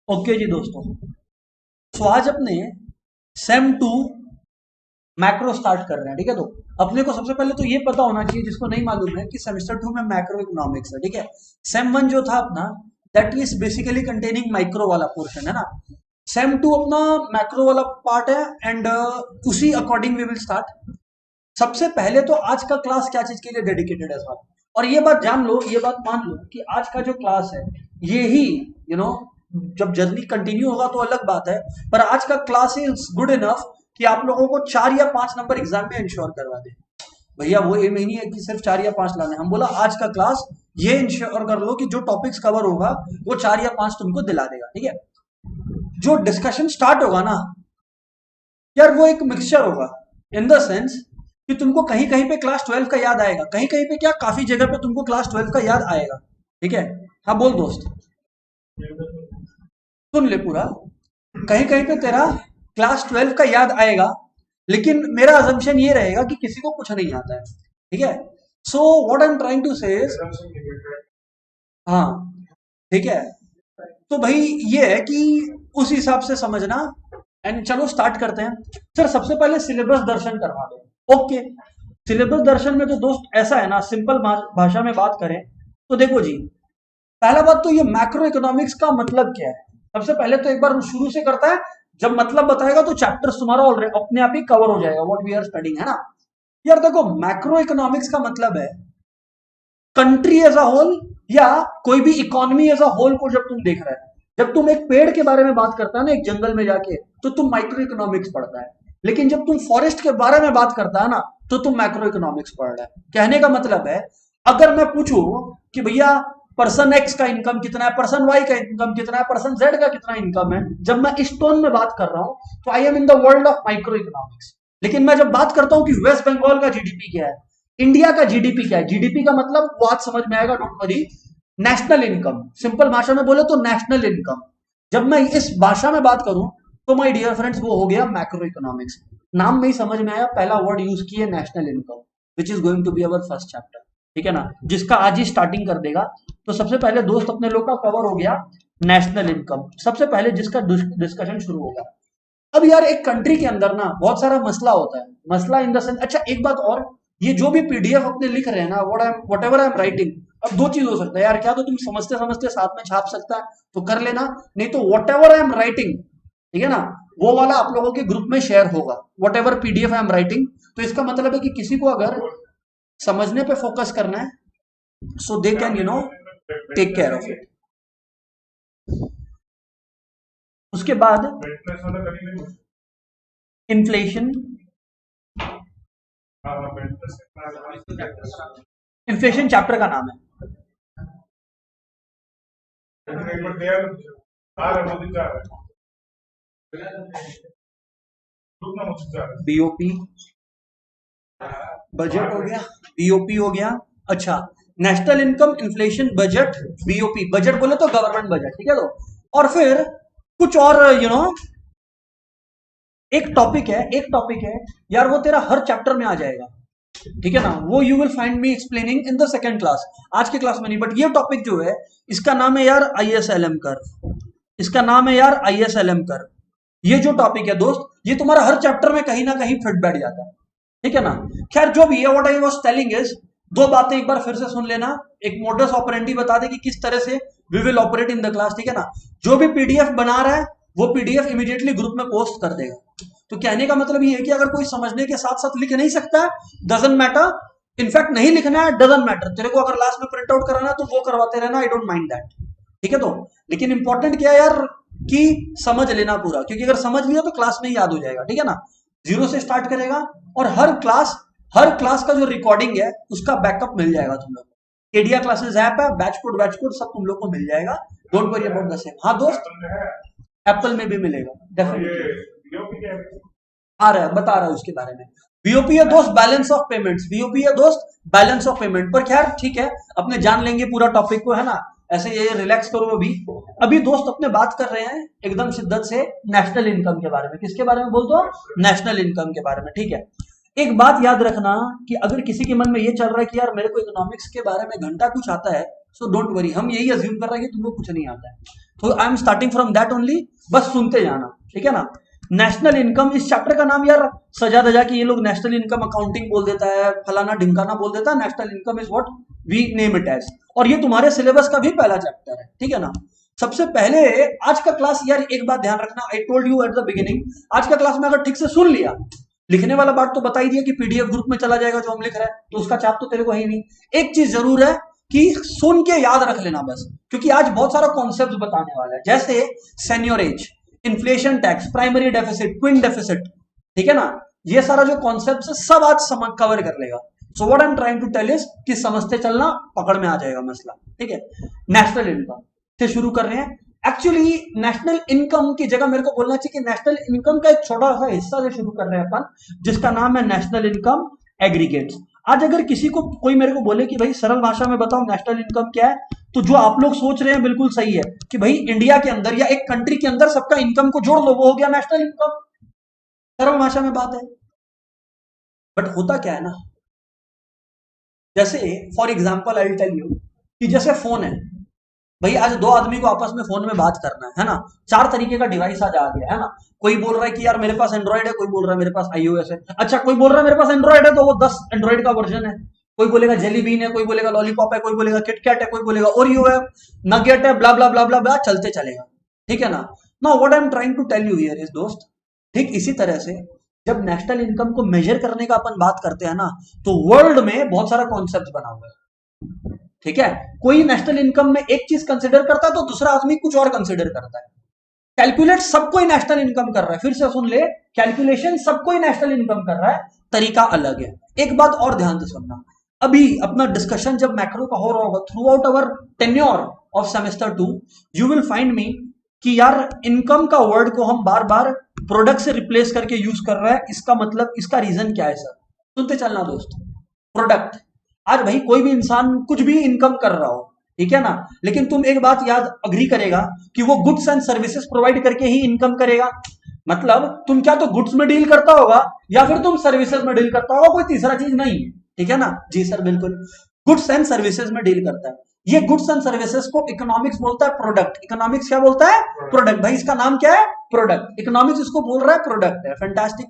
Okay जी दोस्तों, तो आज अपने सेम टू मैक्रो स्टार्ट कर रहे हैं। ठीक है, तो अपने को सबसे पहले तो ये पता होना चाहिए, जिसको नहीं मालूम है, कि सेमेस्टर 2 में मैक्रो इकोनॉमिक्स है। ठीक है, सेम 1 जो था अपना, that is basically containing micro वाला पोर्शन है ना। सेम 2 अपना मैक्रो वाला पार्ट है, एंड उसी अकॉर्डिंग वी विल स्टार्ट। सबसे पहले तो आज का क्लास क्या चीज के लिए डेडिकेटेड है साहब, और ये बात जान लो, ये बात मान लो कि आज का जो क्लास है ये ही यू नो जब जर्नी कंटिन्यू होगा तो अलग बात है, पर आज का क्लास इज गुड इनफ कि आप लोगों को 4 या 5 नंबर एग्जाम में इंश्योर करवा दे। भैया वो एम ही नहीं है कि सिर्फ 4 या 5 लाने, हम बोला आज का क्लास ये इंश्योर कर लो कि जो टॉपिक्स कवर होगा वो 4 या 5 तुमको दिला देगा। ठीक है, जो डिस्कशन स्टार्ट होगा ना यार, वो एक मिक्सचर होगा, इन द सेंस कि तुमको कहीं कहीं पे क्लास 12 का याद आएगा, कहीं कहीं पे क्या काफी जगह पे तुमको क्लास 12 का याद आएगा। ठीक है, हाँ बोल दोस्त, सुन ले पूरा। कहीं कहीं पे तेरा क्लास 12 का याद आएगा, लेकिन मेरा अजम्पशन ये रहेगा कि किसी को कुछ नहीं आता है। ठीक है, so what I am trying to say, हाँ ठीक है, तो भाई ये है कि उस हिसाब से समझना। एंड चलो स्टार्ट करते हैं। सर सबसे पहले सिलेबस दर्शन करवा दो। ओके, सिलेबस दर्शन में तो दोस्त ऐसा है ना, सिंपल भाषा में बात करें तो देखो जी, पहला बात तो ये मैक्रो इकोनॉमिक्स का मतलब क्या है। सबसे पहले तो एक बार शुरू से करता है, जब मतलब बताएगा तो चैप्टर्स तुम्हारा ऑलरेडी अपने आप ही कवर हो जाएगा, व्हाट वी आर स्टडिंग, है ना। यार देखो, मैक्रो इकोनॉमिक्स का मतलब है कंट्री एज अ होल, या कोई भी इकोनॉमी एज अ होल को जब तुम देख रहे हो। जब तुम एक पेड़ के बारे में बात करता है ना, एक जंगल में जाके, तो तुम माइक्रो इकोनॉमिक्स पढ़ता है। लेकिन जब तुम फॉरेस्ट के बारे में बात करता है ना, तो तुम मैक्रो इकोनॉमिक्स पढ़ रहा है। कहने का मतलब है, अगर मैं पूछूं कि भैया पर्सन एक्स का इनकम कितना है, पर्सन वाई का इनकम कितना है, पर्सन जेड का कितना इनकम है, जब मैं इस टोन में बात कर रहा हूं तो I am in the world of micro economics. लेकिन मैं जब बात करता हूं कि वेस्ट बंगाल का जीडीपी क्या है, इंडिया का जीडीपी क्या है, जीडीपी का मतलब वो आज समझ में आएगा, don't worry. National income, simple भाषा में बोले तो नेशनल इनकम। जब मैं इस भाषा में बात करूं तो माय डियर फ्रेंड्स, वो हो गया मैक्रो इकोनॉमिक्स। नाम में ही समझ में आया, पहला वर्ड यूज किए national income, which is going to be our first chapter. ठीक है ना, जिसका आज ही स्टार्टिंग कर देगा। तो सबसे पहले दोस्त अपने लोग का कवर हो गया नेशनल इनकम, सबसे पहले जिसका डिस्कशन शुरू होगा। अब यार एक कंट्री के अंदर ना बहुत सारा मसला होता है, मसला इन द सेंस, अच्छा एक बात और, ये जो भी पीडीएफ अपने लिख रहे हैं ना, what ever I am writing, अब दो चीज हो सकता है यार, क्या तो तुम समझते समझते साथ में छाप सकता है तो कर लेना, नहीं तो what ever I am writing, ठीक है ना, वो वाला आप लोगों के ग्रुप में शेयर होगा, what ever PDF I am writing. तो इसका मतलब है कि किसी को अगर समझने पे फोकस करना है, so they can take care of it. उसके बाद इन्फ्लेशन, इन्फ्लेशन चैप्टर का नाम है। बीओपी बजट हो गया, बीओपी हो गया, अच्छा national income, inflation, budget, BOP. Budget बोले तो गवर्नमेंट बजट, ठीक है। तो और फिर कुछ और एक टॉपिक है, एक टॉपिक है यार, वो तेरा हर चैप्टर में आ जाएगा, ठीक है ना, वो you will find me explaining in the second class, आज की क्लास में नहीं। बट ये टॉपिक जो है, इसका नाम है यार आईएसएलएम कर्व, इसका नाम है यार आईएसएलएम कर्व। ये जो टॉपिक है दोस्त, ये तुम्हारा हर चैप्टर में कहीं ना कहीं फिट बैठ जाता है, ठीक है ना। खैर जो भी है, what I was telling is, दो बातें एक बार फिर से सुन लेना। एक मोडस ऑपरेंडी बता दे कि किस तरह से we will operate in the class, ठीक है ना। जो भी पीडीएफ बना रहा है वो पीडीएफ इमीडिएटली ग्रुप में पोस्ट कर देगा। तो कहने का मतलब ये है कि अगर कोई समझने के साथ साथ लिख नहीं सकता है, डजंट मैटर, इनफैक्ट नहीं लिखना है, डजंट मैटर, तेरे को अगर लास्ट में प्रिंट आउट कराना है तो वो करवाते रहना, आई डोंट माइंड दैट, ठीक है। तो लेकिन इंपॉर्टेंट क्या है यार, कि समझ लेना पूरा, क्योंकि अगर समझ लिया तो क्लास में ही याद हो जाएगा, ठीक है ना। जीरो से स्टार्ट करेगा, और हर क्लास का जो रिकॉर्डिंग है उसका बैकअप मिल जाएगा तुम लोग को। एडिया क्लासेस ऐप है, बैच कोड सब तुम लोग को मिल जाएगा, don't worry about the same. हाँ दोस्त, एप्पल में भी मिलेगा डेफिनेटली, आ रहा है, बता रहा है उसके बारे में। बीओपी है दोस्त बैलेंस ऑफ पेमेंट्स, बीओपी है दोस्त बैलेंस ऑफ पेमेंट। पर खैर ठीक है, अपने जान लेंगे पूरा टॉपिक को, है ना, ऐसे ये रिलैक्स करो। अभी दोस्त अपने बात कर रहे हैं एकदम शिद्दत से नेशनल इनकम के बारे में। किसके बारे में बोल दो, नेशनल इनकम के बारे में, ठीक है। एक बात याद रखना कि अगर किसी के मन में ये चल रहा है कि यार मेरे को इकोनॉमिक्स के बारे में घंटा कुछ आता है, सो डोंट वरी, हम यही अज्यूम कर रहे हैं कि तुमको कुछ नहीं आता है। तो I am starting from that only, बस सुनते जाना, ठीक है ना। नेशनल इनकम, इस चैप्टर का नाम यार सजा दजा कि ये लोग नेशनल इनकम अकाउंटिंग बोल देता है, फलाना ढिमकाना बोल देता है। National income is what we name it as, और ये तुम्हारे सिलेबस का भी पहला चैप्टर है, ठीक है ना। सबसे पहले आज का क्लास यार एक बात ध्यान रखना, I told you at the beginning, आज का क्लास में अगर ठीक से सुन लिया, लिखने वाला बात तो बता ही दिया कि पीडीएफ ग्रुप में चला जाएगा जो हम लिख रहे हैं, तो उसका चाप तो तेरे को है ही नहीं। एक चीज जरूर है कि सुन के याद रख लेना बस, क्योंकि आज बहुत सारा कॉन्सेप्ट बताने वाला है, जैसे seigniorage, inflation tax, primary deficit, क्विन डेफिसिट, ठीक है ना। ये सारा जो कॉन्सेप्ट है सब आज कवर कर लेगा। So what I am trying to tell is कि समझते चलना, पकड़ में आ जाएगा मसला, ठीक है। नेशनल इनकम से शुरू कर रहे हैं। एक्चुअली नेशनल इनकम की जगह मेरे को बोलना चाहिए कि नेशनल इनकम का एक छोटा सा हिस्सा से शुरू कर रहे हैं अपन, जिसका नाम है नेशनल इनकम एग्रीगेट्स। आज अगर किसी को कोई मेरे को बोले कि भाई सरल भाषा में बताओ नेशनल इनकम क्या है, तो जो आप लोग सोच रहे हैं बिल्कुल सही है कि भाई इंडिया के अंदर या एक कंट्री के अंदर सबका इनकम को जोड़ लो, वो हो गया नेशनल इनकम। सरल भाषा में बात है, बट होता क्या है ना, जैसे for example I tell you कि जैसे फोन है भाई, आज दो आदमी को आपस में फोन में बात करना है ना, चार तरीके का डिवाइस आज आ गया है ना। कोई बोल रहा है कि यार मेरे पास एंड्रॉइड है, कोई बोल रहा है मेरे पास iOS है। अच्छा, कोई बोल रहा है मेरे पास एंड्रॉइड है तो वो 10 एंड्रॉइड का वर्जन है, कोई बोलेगा जेली बीन है, कोई बोलेगा लॉलीपॉप है, कोई बोलेगा किटकैट है, कोई बोलेगा ओरियो है, नगेट है, ब्ला ब्ला ब्ला ब्ला ब्ला, चलते चलेगा, ठीक है ना। Now what I am trying to tell you here is दोस्त, ठीक इसी तरह से जब नेशनल इनकम को मेजर करने का अपन बात करते हैं ना, तो वर्ल्ड में बहुत सारा कॉन्सेप्ट बना हुआ है, ठीक है। कोई नेशनल इनकम में एक चीज कंसिडर करता है तो दूसरा आदमी कुछ और कंसिडर करता है। कैलकुलेट सबको ही नेशनल इनकम कर रहा है, फिर से सुन ले, कैलकुलेशन सबको ही नेशनल इनकम कर रहा है, तरीका अलग है। एक बात और ध्यान से सुनना, अभी अपना डिस्कशन जब मैक्रो का हो रहा होगा through out our tenure of semester 2, you will find me कि यार इनकम का वर्ड को हम बार बार प्रोडक्ट से रिप्लेस करके यूज कर रहे हैं। इसका मतलब, इसका रीजन क्या है सर, सुनते चलना दोस्त। प्रोडक्ट, आज भाई कोई भी इंसान कुछ भी इनकम कर रहा हो, ठीक है ना, लेकिन तुम एक बात याद अग्री करेगा कि वो गुड्स एंड सर्विसेज प्रोवाइड करके ही इनकम करेगा। मतलब तुम क्या तो गुड्स में डील करता होगा या फिर तुम सर्विसेज में डील करता होगा, कोई तीसरा चीज नहीं है, ठीक है ना। जी सर बिल्कुल, गुड्स एंड सर्विसेज में डील करता है। ये गुड्स एंड सर्विसेज को इकोनॉमिक्स बोलता है प्रोडक्ट। इकोनॉमिक्स क्या बोलता है? प्रोडक्ट। भाई इसका नाम क्या है? प्रोडक्ट। इकोनॉमिक्स इसको बोल रहा है प्रोडक्ट है। फैंटास्टिक।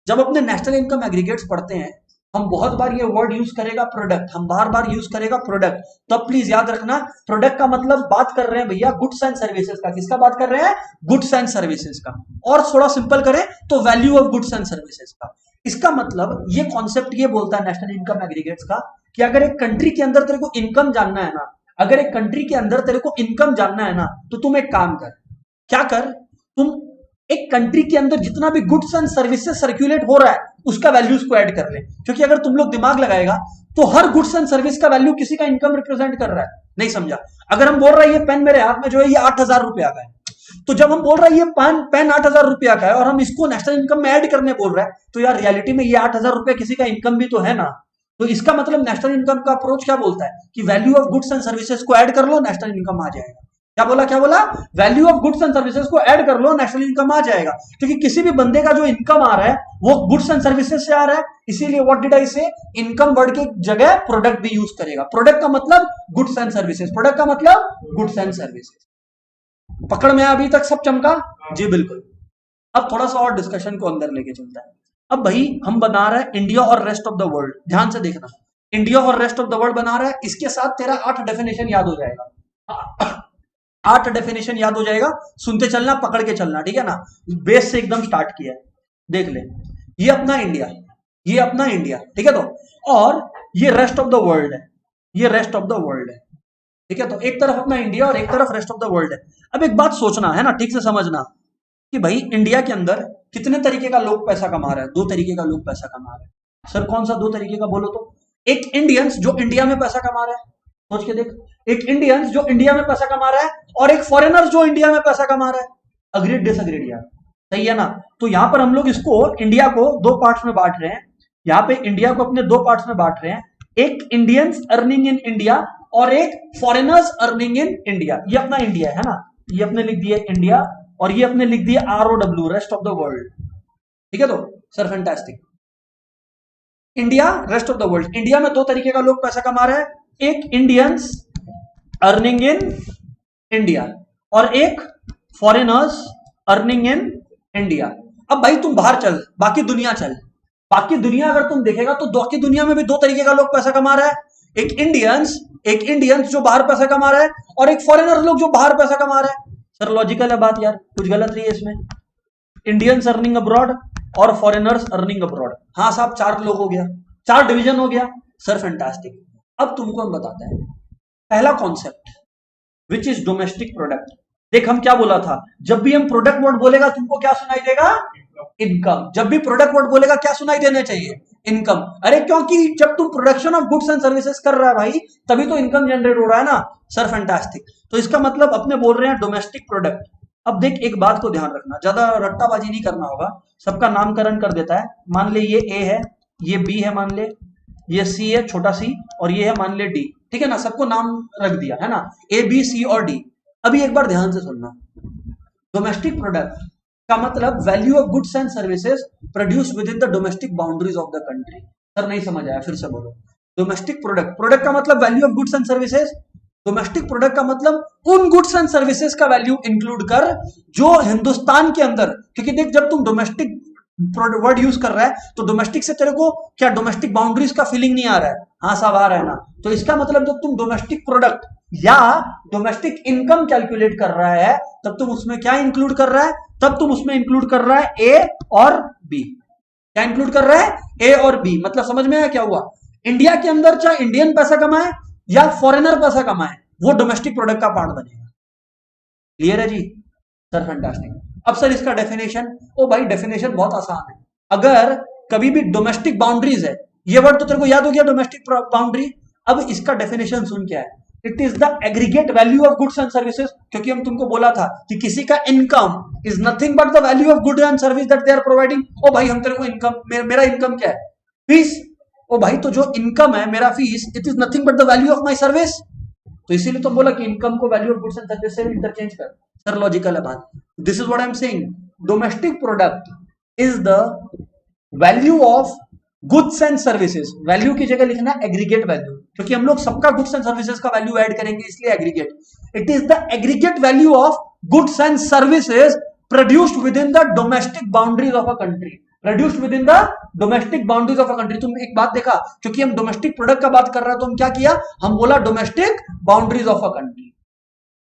जब अपने नेशनल इनकम एग्रीगेट्स पढ़ते हैं हम बहुत बार ये वर्ड यूज करेगा प्रोडक्ट, हम बार बार यूज करेगा प्रोडक्ट। तो प्लीज याद रखना, प्रोडक्ट का मतलब बात कर रहे हैं भैया गुड्स एंड सर्विसेज का। किसका बात कर रहे हैं? गुड्स एंड सर्विसेज का। और थोड़ा सिंपल करें तो value of goods and services का। इसका मतलब ये कॉन्सेप्ट ये बोलता है नेशनल इनकम एग्रीगेट्स का कि अगर एक कंट्री के अंदर तेरे को इनकम जानना है ना, अगर एक कंट्री के अंदर तेरे को इनकम जानना है ना, तो तुम एक काम कर। क्या कर? तुम एक कंट्री के अंदर जितना भी गुड्स एंड सर्विसेज सर्कुलेट हो रहा है उसका वैल्यूज को ऐड कर ले। क्योंकि अगर तुम लोग दिमाग लगाएगा तो हर गुड्स एंड सर्विस का वैल्यू किसी का इनकम रिप्रेजेंट कर रहा है। नहीं समझा? अगर हम बोल रहे हैं ये पेन मेरे हाथ में जो है ये 8,000 रुपया का है, तो जब हम बोल रहे हैं ये पेन 8,000 रुपया का है और हम इसको नेशनल इनकम में ऐड करने बोल रहे हैं, तो यार रियलिटी में ये 8,000 रुपया किसी का इनकम भी तो है ना। तो इसका मतलब नेशनल इनकम का अप्रोच क्या बोलता है कि value of goods and services को ऐड कर लो, नेशनल इनकम आ जाएगा। क्या बोला? क्या बोला? Value of goods and services को ऐड कर लो, नेशनल इनकम आ जाएगा। क्योंकि किसी भी बंदे का जो इनकम आ रहा है वो गुड्स एंड सर्विसेज से आ रहा है, इसीलिए व्हाट डिड आई से, इनकम वर्ड की जगह प्रोडक्ट भी यूज करेगा। प्रोडक्ट का मतलब गुड्स एंड सर्विसेज, प्रोडक्ट का मतलब गुड्स एंड सर्विसेज। पकड़ में अभी तक सब चमका? जी बिल्कुल। अब थोड़ा सा और डिस्कशन को अंदर लेके चलता है। अब भाई हम बना रहे हैं इंडिया और रेस्ट ऑफ द वर्ल्ड। ध्यान से देखना, इंडिया और रेस्ट ऑफ द वर्ल्ड बना रहा है, इसके साथ तेरा 8 डेफिनेशन याद हो जाएगा। 8 डेफिनेशन याद हो जाएगा, सुनते चलना, पकड़ के चलना, ठीक है ना। बेस से एकदम स्टार्ट किया है, देख ले। ये अपना इंडिया, ये अपना इंडिया, ठीक है। तो और ये रेस्ट ऑफ द वर्ल्ड है, ये रेस्ट ऑफ द वर्ल्ड है, ठीक है। तो एक तरफ अपना इंडिया और एक तरफ रेस्ट ऑफ द वर्ल्ड है। अब एक बात सोचना है ना, ठीक से समझना कि भाई इंडिया के अंदर कितने तरीके का लोग पैसा कमा रहे हैं? 2 तरीके का लोग पैसा कमा रहे हैं। सर कौन सा 2 तरीके का? बोलो तो। एक इंडियंस जो इंडिया में पैसा कमा रहा है, सोच के देख। एक इंडियंस जो इंडिया में पैसा कमा रहा है और एक फॉरेनर जो इंडिया में पैसा कमा रहा है। अग्रीड डिसअग्रीड यार? सही है ना। तो यहां पर हम लोग इसको इंडिया को 2 पार्ट्स में बांट रहे हैं। यहां पे इंडिया को अपने 2 पार्ट्स में बांट रहे हैं, एक इंडियंस अर्निंग इन इंडिया और एक फॉरेनर्स अर्निंग इन इंडिया। ये अपना इंडिया है ना, ये अपने लिख दिया इंडिया और ये अपने लिख दिया ROW, rest of the world, ठीक है। तो sir fantastic. India, rest of the world. India में 2 तरीके का लोग पैसा कमा रहे हैं, एक इंडियंस अर्निंग इन इंडिया, और एक फॉरेनर्स अर्निंग इन इंडिया। अब भाई तुम बाहर चल, बाकी दुनिया चल, बाकी दुनिया अगर तुम देखेगा तो बाकी दुनिया में भी दो तरीके का लोग पैसा कमा रहा है, एक इंडियंस जो बाहर पैसा कमा रहा है, और एक फॉरेनर लोग जो बाहर पैसा कमा रहा है। सर लॉजिकल है बात यार, कुछ गलत नहीं है इसमें। इंडियंस अर्निंग अब्रॉड और फॉरेनर्स अर्निंग अब्रॉड, हाँ साहब, 4 लोग हो गया, 4 डिवीजन हो गया। Sir fantastic. अब तुमको हम बताते हैं पहला concept which is domestic product. देख हम क्या बोला था, जब भी हम प्रोडक्ट वर्ड बोलेगा तुमको क्या सुनाई देगा, इनकम। जब भी प्रोडक्ट वर्ड बोलेगा क्या सुनाई देना चाहिए, इनकम। अरे क्योंकि जब तुम production of goods and services कर रहा है भाई, तभी तो इनकम जनरेट हो रहा है ना। Sir fantastic. तो इसका मतलब अपने बोल रहे हैं डोमेस्टिक प्रोडक्ट। अब देख एक बात को ध्यान रखना, ज्यादा रट्टाबाजी नहीं करना होगा, सबका नामकरण कर देता है। मान ले ये ए है, ये बी है, मान ले ये सी है, छोटा सी, और ये है मान ले डी, ठीक है ना, सबको नाम रख दिया है ना, ए बी सी और डी। अभी एक बार ध्यान से सुनना, डोमेस्टिक प्रोडक्ट का मतलब value of goods and services produce with in the domestic boundaries of the country. Sir नहीं समझ आया, फिर से बोलो। डोमेस्टिक प्रोडक्ट, प्रोडक्ट का मतलब value of goods and services, domestic product का मतलब उन गुड्स एंड सर्विसेज का वैल्यू इंक्लूड कर जो हिंदुस्तान के अंदर, क्योंकि देख जब तुम डोमेस्टिक वर्ड यूज कर रहा है तो डोमेस्टिक से तेरे को क्या डोमेस्टिक बाउंड्रीज का फीलिंग नहीं आ रहा है, हाँ सब आ रहा है ना। तो इसका मतलब जब तुम डोमेस्टिक प्रोडक्ट या डोमेस्टिक इनकम कैलकुलेट कर रहा है, तब तुम उसमें क्या इंक्लूड कर रहा है, तब तुम उसमें इंक्लूड कर रहा है ए और बी। क्या इंक्लूड कर रहा है, ए और बी। मतलब समझ में आया क्या हुआ, इंडिया के अंदर चाहे इंडियन पैसा कमाए या फॉरेनर पैसा कमाए, वो डोमेस्टिक प्रोडक्ट का पार्ट बनेगा। क्लियर है जी। Sir fantastic. अब सर इसका डेफिनेशन, ओ भाई डेफिनेशन बहुत आसान है। अगर कभी भी डोमेस्टिक बाउंड्रीज है, ये वर्ड तो तेरे को याद हो गया, डोमेस्टिक बाउंड्री। अब इसका डेफिनेशन सुन क्या है, it is the aggregate value of goods and services. क्योंकि हम तुमको बोला था कि किसी का income is nothing but the value of goods and service that they are providing. ओ भाई हम तेरे को इनकम, मेरा इनकम क्या है, फीस। ओ भाई तो जो इनकम है मेरा fees, it is nothing but the value of my service. तो इसीलिए तो बोला कि इनकम को value of goods and service से इंटरचेंज कर। सर लॉजिकल है बात। This is what I am saying, domestic product is the value of goods and services. Value की जगह लिखना एग्रीगेट वैल्यू, क्योंकि हम लोग सबका गुड्स एंड सर्विसेज का वैल्यू ऐड करेंगे, इसलिए aggregate. It is the aggregate value of goods and services produced within the domestic boundaries of a country. Produced within the domestic boundaries of a country. तुम एक बात देखा, क्योंकि हम domestic product का बात कर रहे हैं तो हम क्या किया, हम बोला domestic boundaries of a country.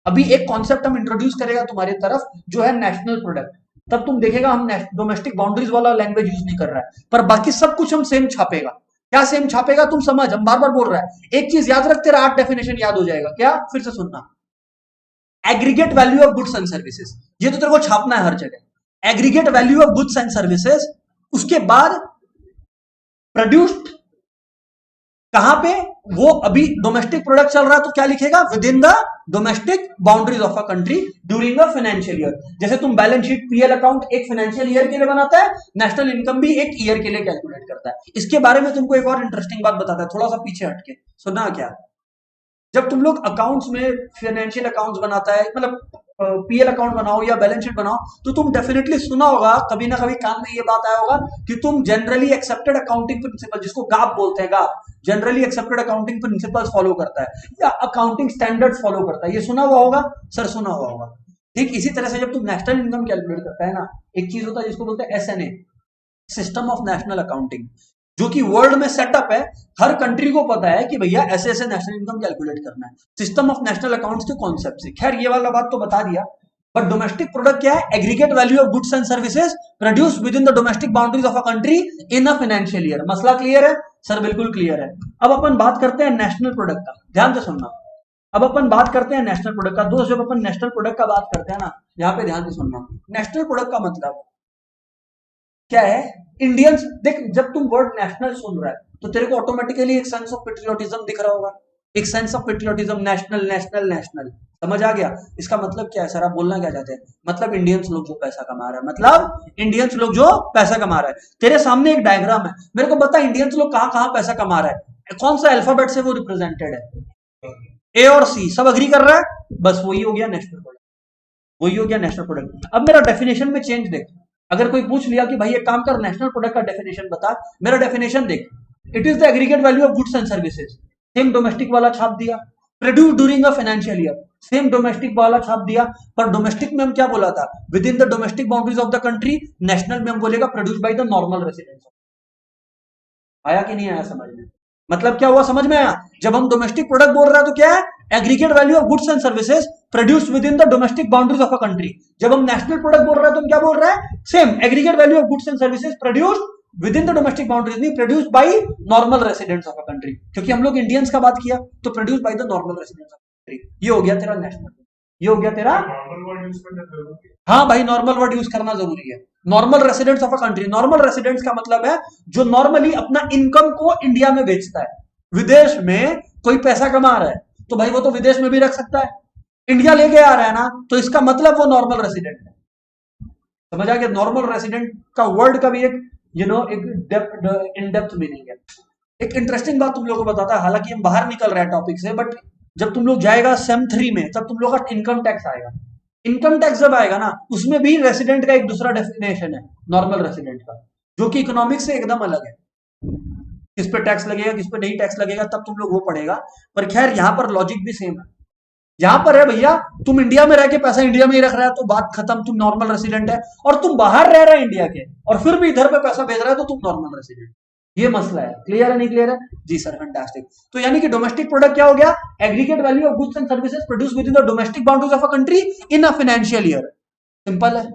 अभी एक कॉन्सेप्ट हम इंट्रोड्यूस करेगा तुम्हारी तरफ जो है नेशनल प्रोडक्ट, तब तुम देखेगा हम डोमेस्टिक बाउंड्रीज वाला लैंग्वेज यूज नहीं कर रहा है, पर बाकी सब कुछ हम सेम छापेगा। क्या सेम छापेगा तुम समझ, हम बार बार बोल रहा है। एक चीज याद रख, तेरा 8 डेफिनेशन याद हो जाएगा। क्या, फिर से सुनना, aggregate value of goods and services, ये तो तेरे को छापना है हर जगह। Aggregate value of goods and services, उसके बाद प्रोड्यूस्ड कहां पे, वो अभी डोमेस्टिक प्रोडक्ट चल रहा है तो क्या लिखेगा, with in the domestic boundaries of a country during a financial year. जैसे तुम बैलेंस शीट पीएल अकाउंट एक फाइनेंशियल ईयर के लिए बनाता है, नेशनल इनकम भी एक ईयर के लिए कैलकुलेट करता है। इसके बारे में तुमको एक और इंटरेस्टिंग बात बताता है, थोड़ा सा पीछे हटके सुनना। क्या, जब तुम लोग अकाउंट्स में फाइनेंशियल अकाउंट्स बनाता है, मतलब पीएल अकाउंट बनाओ या बैलेंस शीट बनाओ, तो तुम डेफिनेटली सुना होगा, कभी ना कभी कान में ये बात आया होगा कि तुम जनरली एक्सेप्टेड अकाउंटिंग प्रिंसिपल, जिसको गाप बोलते हैं, gap generally accepted accounting principles follow करता है या अकाउंटिंग स्टैंडर्ड्स फॉलो करता है। ये सुना हुआ होगा, सर सुना हुआ होगा। ठीक इसी तरह से जब तुम नेशनल इनकम कैलकुलेट करता है ना, एक चीज होता है जिसको बोलते हैं SNA, system of national accounting, जो कि वर्ल्ड में सेटअप है। हर कंट्री को पता है कि भैया ऐसे ऐसे नेशनल इनकम कैलकुलेट करना है, सिस्टम ऑफ नेशनल अकाउंट्स के कॉन्सेप्ट से। खैर ये वाला बात तो बता दिया, बट डोमेस्टिक प्रोडक्ट क्या है, aggregate value of goods and services produced within the domestic boundaries of a country in a financial year. मसला क्लियर है? सर बिल्कुल क्लियर है। अब अपन बात करते हैं नेशनल प्रोडक्ट का, ध्यान से सुनना। अब अपन बात करते हैं नेशनल प्रोडक्ट का। दोस्त जब अपन नेशनल प्रोडक्ट का बात करते हैं ना, यहाँ पे ध्यान से सुनना, नेशनल प्रोडक्ट का मतलब क्या है, इंडियंस। देख जब तुम वर्ड नेशनल सुन रहा है तो तेरे को ऑटोमेटिकली एक सेंस ऑफ पेट्रियोटिज्म दिख रहा होगा, एक sense of patriotism, national national national, समझ आ गया? इसका मतलब क्या है सर, आप बोलना क्या चाहते हैं? मतलब इंडियंस लोग जो पैसा कमा रहा है, मतलब इंडियंस लोग जो पैसा कमा रहा है। तेरे सामने एक डायग्राम है, मेरे को बता इंडियंस लोग कहां कहां पैसा कमा रहा है, कौन सा अल्फाबेट से वो रिप्रेजेंटेड है, ए और सी, सब अग्री कर रहा है, बस वही हो गया नेशनल प्रोडक्ट, वही हो गया नेशनल प्रोडक्ट। अब मेरा डेफिनेशन में चेंज देख, अगर कोई पूछ लिया कि भाई एक काम कर नेशनल प्रोडक्ट का डेफिनेशन बता, मेरा डेफिनेशन देख, it is the aggregate value of goods and services, same domestic वाला छाप दिया। Produce during a financial year, same domestic वाला छाप दिया, पर डोमेस्टिक में हम क्या बोला था, with in the domestic boundaries of the country, national में हम बोलेगा produce by the normal residents. आया कि नहीं आया समझ में? मतलब क्या हुआ, समझ में आया? जब हम डोमेस्टिक प्रोडक्ट बोल रहे हैं तो क्या है, aggregate value of goods and services produced within the domestic boundaries of a country. जब हम नेशनल प्रोडक्ट बोल रहे हैं तो हम क्या बोल रहे हैं, same aggregate value of goods and services produced within the domestic boundaries, नहीं produced by normal residents of a country, क्योंकि हम लोग इंडियंस का बात किया तो produced by the normal residents of country. ये हो गया तेरा नेशनल, ये हो गया तेरा, हाँ भाई नॉर्मल वर्ड यूज करना जरूरी है। Normal residents of a country, normal residents का मतलब है जो नॉर्मली अपना इनकम को इंडिया में बेचता है। विदेश में कोई पैसा कमा रहा है तो भाई वो तो विदेश में भी रख सकता है, इंडिया लेके आ रहा है ना, तो इसका मतलब वो नॉर्मल रेसिडेंट है। समझ आ गया? नॉर्मल रेसिडेंट का वर्ड का भी एक एक डेप्थ इन डेप्थ मीनिंग है। एक इंटरेस्टिंग बात तुम लोगों को बताता है, हालांकि हम बाहर निकल रहे हैं टॉपिक से, बट जब तुम लोग जाएगा सेम 3 में तब तुम लोग का इनकम टैक्स आएगा। इनकम टैक्स जब आएगा ना, उसमें भी रेसिडेंट का एक दूसरा डेफिनेशन है नॉर्मल रेसिडेंट का, जो कि इकोनॉमिक्स से एकदम अलग है। किस पे टैक्स लगेगा, किस पे नहीं टैक्स लगेगा, तब तुम लोग वो पढ़ेगा। पर खैर यहाँ पर लॉजिक भी सेम है। यहाँ पर है भैया, तुम इंडिया में रह के पैसा इंडिया में ही रख रहा है तो बात खत्म, तुम नॉर्मल रेसिडेंट है। और तुम बाहर रह रहे हैं इंडिया के और फिर भी इधर पे पैसा भेज रहा है तो तुम नॉर्मल रेसिडेंट। ये मसला है। क्लियर है नहीं क्लियर है? जी सर, फैंटास्टिक। तो यानी कि डोमेस्टिक प्रोडक्ट क्या हो गया, aggregate value of goods and services produce with in the domestic boundaries of a country in a financial year. Simple है।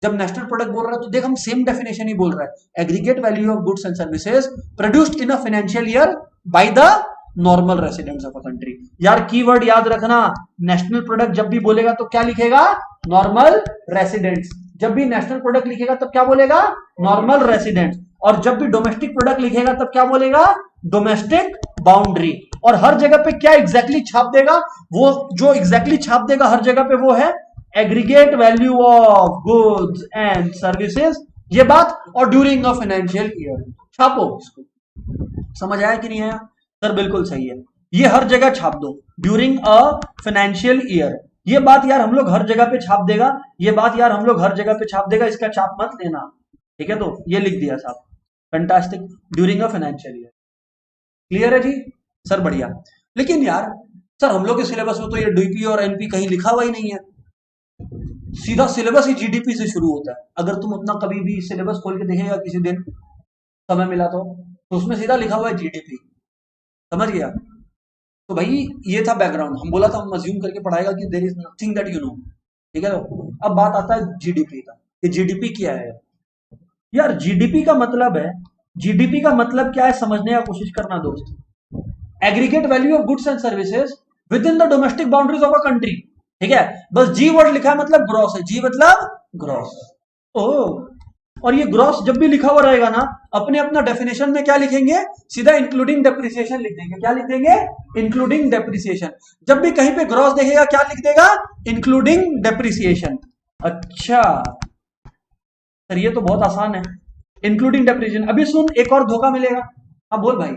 जब नेशनल प्रोडक्ट बोल रहा है तो देख हम सेम डेफिनेशन ही बोल रहा है, aggregate value of goods and services produced in a financial year by the normal residents of a country. यार कीवर्ड याद रखना, नेशनल प्रोडक्ट जब भी बोलेगा तो क्या लिखेगा, नॉर्मल रेसिडेंट्स। जब भी नेशनल प्रोडक्ट लिखेगा तब क्या बोलेगा, नॉर्मल रेसिडेंट्स। और जब भी डोमेस्टिक प्रोडक्ट लिखेगा तब क्या बोलेगा, डोमेस्टिक बाउंड्री। और हर जगह पे क्या एग्जैक्टली छाप देगा, वो जो एग्जैक्टली छाप देगा हर जगह पे वो है aggregate value of goods and services, ये बात, और ड्यूरिंग अ फाइनेंशियल ईयर छापो इसको। समझ आया कि नहीं आया? सर बिल्कुल सही है, ये हर जगह छाप दो, ड्यूरिंग अ फाइनेंशियल ईयर। ये बात यार हम लोग हर जगह पे छाप देगा, ये बात यार हम लोग हर जगह पे छाप देगा, इसका छाप मत लेना, ठीक है? तो ये लिख दिया साहब, fantastic, during a financial year. Clear है जी? सर बढ़िया। लेकिन यार सर हम लोग के सिलेबस में तो ये डीपी और एनपी कहीं लिखा हुआ ही नहीं है, सीधा सिलेबस ही जीडीपी से शुरू होता है। अगर तुम अपना कभी भी सिलेबस खोल के देखेगा किसी दिन समय मिला तो उसमें सीधा लिखा हुआ है जीडीपी। समझ गया? तो भाई ये था बैकग्राउंड, हम बोला था हम अज्यूम करके पढ़ाएगा कि there is nothing that you know, ठीक है? तो अब बात आता है जीडीपी का, कि जीडीपी क्या है। यार जीडीपी का मतलब है, जीडीपी का मतलब क्या है समझने का कोशिश करना दोस्त। Aggregate value of goods and services with in the domestic boundaries of a country, ठीक है? बस जी वर्ड लिखा है मतलब ग्रॉस है, जी मतलब ग्रॉस। ओ, और ये ग्रॉस जब भी लिखा हुआ रहेगा ना, अपने अपना डेफिनेशन में क्या लिखेंगे, सीधा इंक्लूडिंग डेप्रिसिएशन लिख देंगे। क्या लिख देंगे? Including depreciation. जब भी कहीं पे ग्रॉस देखेगा क्या लिख देगा, इंक्लूडिंग डेप्रिसिएशन। अच्छा सर ये तो बहुत आसान है, इंक्लूडिंग डेप्रिसिएशन। अभी सुन एक और धोखा मिलेगा। हाँ बोल भाई।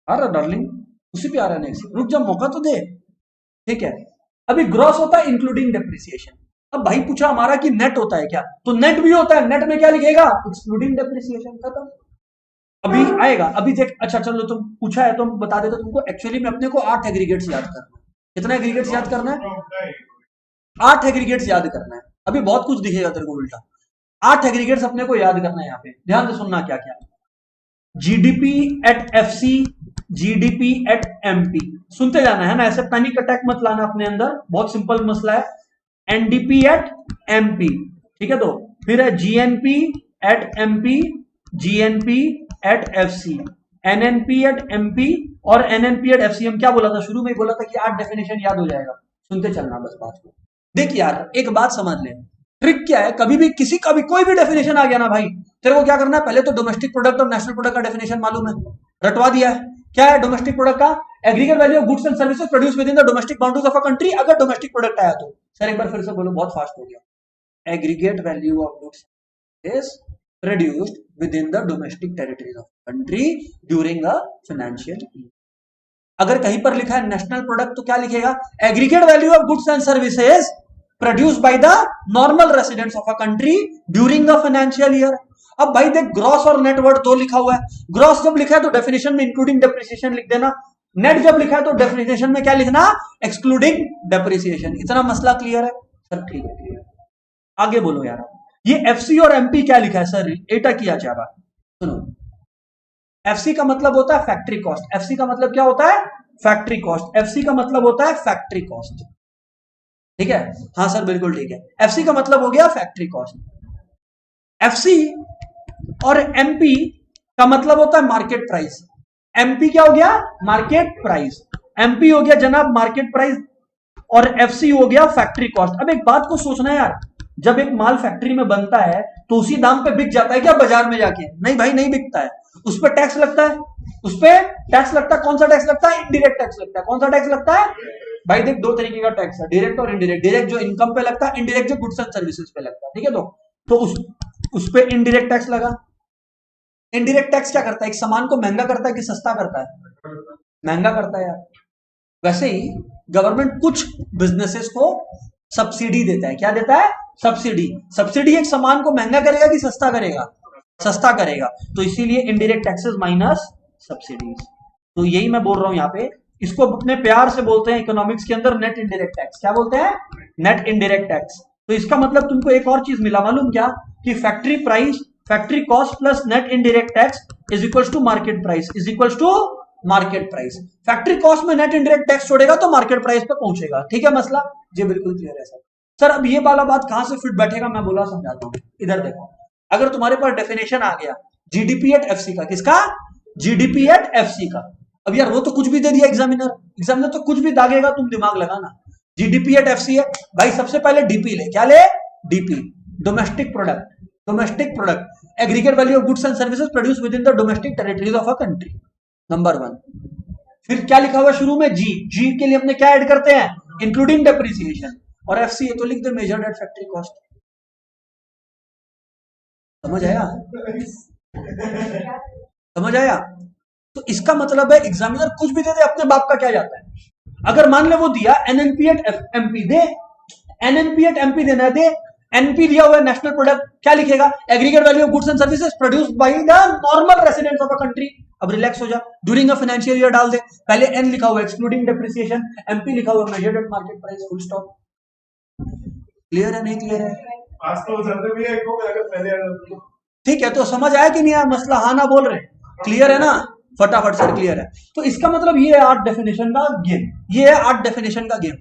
अरे डार्लिंग उसी पे आ रहा है नेक्स्ट, रुक जा मौका तो दे, ठीक है? अभी ग्रॉस होता है इंक्लूडिंग डेप्रिसिएशन। अब भाई पूछा हमारा कि नेट होता है क्या, तो नेट भी होता है, नेट में क्या लिखेगा, एक्सक्लूडिंग डेप्रिसिएशन। खत्म। अभी आएगा, अभी देख। अच्छा चलो तुम पूछा है तो हम बता देते तुमको। एक्चुअली में अपने को 8 एग्रीगेट्स याद करना है। कितना एग्रीगेट्स याद करना है? 8 एग्रीगेट्स याद करना है। अभी बहुत कुछ दिखेगा तेरे को उल्टा। 8 एग्रीगेट्स अपने को याद करना है। यहाँ पे ध्यान से सुनना क्या क्या। GDP at FC, GDP at MP, सुनते जाना है ना, ऐसे पैनिक अटैक मत लाना अपने अंदर, बहुत सिंपल मसला है। एनडीपी एट एमपी, ठीक है? तो फिर है GNP at MP, GNP at FC, NNP at MP और एनएनपी एट एफसी। हम क्या बोला था शुरू में, बोला था कि 8 डेफिनेशन याद हो जाएगा, सुनते चलना बस बात को। देख यार एक बात समझ ले, ट्रिक क्या है, कभी भी किसी का भी कोई भी डेफिनेशन आ गया ना भाई, तेरे को क्या करना है, पहले तो डोमेस्टिक प्रोडक्ट और नेशनल प्रोडक्ट का डेफिनेशन मालूम है, रटवा दिया है। क्या है डोमेस्टिक प्रोडक्ट का, aggregate value of goods and services produce with in the domestic boundaries of a country. अगर डोमेस्टिक प्रोडक्ट आया तो सर एक बार फिर से बोलो, बहुत फास्ट हो गया। Aggregate value of goods is produced within the domestic territories of country during a financial year. अगर कहीं पर लिखा है नेशनल प्रोडक्ट तो क्या लिखेगा, aggregate value of goods and services produced by the normal residents of a country during a financial year. अब भाई देख ग्रॉस और नेट वर्ड दो लिखा हुआ है। ग्रॉस जब लिखा है तो डेफिनेशन में इंक्लूडिंग डेप्रिसिएशन लिख देना, नेट जब लिखा है तो डेफिनेशन में क्या लिखना, एक्सक्लूडिंग डेप्रिसिएशन। इतना मसला क्लियर है सर? ठीक है, क्लियर। आगे बोलो यार। ये एफसी और एमपी क्या लिखा है सर? एटा किया जा रहा। सुनो, एफसी का मतलब होता है फैक्ट्री कॉस्ट। एफसी का मतलब क्या होता है? Factory cost. एफसी का मतलब होता है फैक्ट्री कॉस्ट। ठीक है, हाँ सर बिल्कुल ठीक है। एफसी का मतलब हो गया फैक्ट्री कॉस्ट। एफसी और एमपी का मतलब होता है मार्केट प्राइस। एमपी क्या हो गया? Market price. एमपी हो गया जनाब मार्केट प्राइस और एफसी हो गया फैक्ट्री कॉस्ट। अब एक बात को सोचना यार, जब एक माल फैक्ट्री में बनता है तो उसी दाम पे बिक जाता है क्या बाजार में जाके? नहीं भाई, नहीं बिकता है। उस पर टैक्स लगता है, उस पर टैक्स लगता है। कौन सा टैक्स लगता है? इनडायरेक्ट टैक्स लगता है। कौन सा टैक्स लगता है भाई? देख, दो तरीके का टैक्स है, डायरेक्ट और इनडायरेक्ट। डायरेक्ट जो इनकम पे लगता है, इनडायरेक्ट जो गुड्स एंड सर्विसेज पे लगता है। ठीक है, तो उस पे इनडायरेक्ट टैक्स लगा। इनडायरेक्ट टैक्स क्या करता है? एक सामान को महंगा करता है कि सस्ता करता है? महंगा करता है यार। वैसे ही गवर्नमेंट कुछ बिजनेसेस को सब्सिडी देता है। क्या देता है? सब्सिडी। सब्सिडी एक सामान को महंगा करेगा कि सस्ता करेगा? सस्ता करेगा। तो इसीलिए इनडायरेक्ट टैक्सेस माइनस सब्सिडीज। तो यही मैं बोल रहा हूं यहाँ पे, इसको अपने प्यार से बोलते हैं इकोनॉमिक्स के अंदर नेट इनडायरेक्ट टैक्स। क्या बोलते हैं? Net indirect tax. तो इसका मतलब तुमको एक और चीज मिला, मालूम क्या? कि factory price, factory cost plus net indirect tax is equals to market price, is equals to market price. Factory cost में नेट इनडायरेक्ट टैक्स छोड़ेगा तो मार्केट प्राइस पे पहुंचेगा। ठीक है मसला? जी बिल्कुल क्लियर है सर। सर अब ये वाला बात कहां से फिट बैठेगा मैं बोला समझाता हूं। इधर देखो, अगर तुम्हारे पास डेफिनेशन आ गया जीडीपी एट एफसी का, किसका? जीडीपी एट एफसी का। अब यार वो तो कुछ भी दे दिया एग्जामिनर, एग्जामिनर तो कुछ भी दागेगा, तुम दिमाग लगाना। जीडीपी एट एफसी है भाई, सबसे पहले डीपी ले। क्या ले? DP, domestic product. Domestic product, aggregate value of goods and services produce with in the domestic territories of a country, number 1। फिर क्या लिखा हुआ शुरू में? जी। जी के लिए अपने क्या ऐड करते हैं? Including depreciation. और एफसी है तो लिख दे मेजर्ड एट फैक्ट्री कॉस्ट। समझ आया? समझ आया? तो इसका मतलब है एग्जामिनर कुछ भी दे दे, अपने बाप का क्या जाता है। अगर मान ले वो दिया NNP at MP, they NNP at MP देना है, दे। एनपी दिया हुआ है नेशनल प्रोडक्ट, क्या लिखेगा? Aggregate value of goods and services produced by the normal residents of a country. अब रिलैक्स हो जा, ड्यूरिंग अ फाइनेंशियल ईयर डाल दे। पहले एन लिखा हुआ एक्सक्लूडिंग डेप्रिसिएशन, एमपी लिखा हुआ measured eight market price, full stop. Clear है? नहीं क्लियर है? आज तो भी है, पहले ठीक है, तो समझ आया कि नहीं आया मसला? हाँ ना बोल रहे? क्लियर है ना? फटाफट सर क्लियर है। तो इसका मतलब ये है 8 डेफिनेशन का गेम, ये है 8 डेफिनेशन का गेम।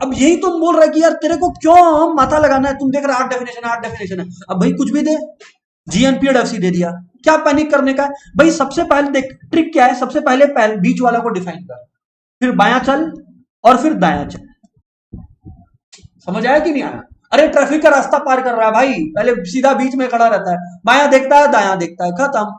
अब यही तुम बोल रहे कि यार तेरे को क्यों माथा लगाना है? तुम देख रहे 8 डेफिनेशन, 8 डेफिनेशन है। अब भाई कुछ भी दे, जीएनपी और एफसी दे दिया, क्या पैनिक करने का है भाई? सबसे पहले देख ट्रिक क्या है, सबसे पहले बीच वाला को डिफाइन कर, फिर बायां चल और फिर दायां चल। समझ आया कि नहीं आया? अरे ट्रैफिक का रास्ता पार कर रहा है भाई, पहले सीधा बीच में खड़ा रहता है, बायां देखता है दायां देखता है, खत्म।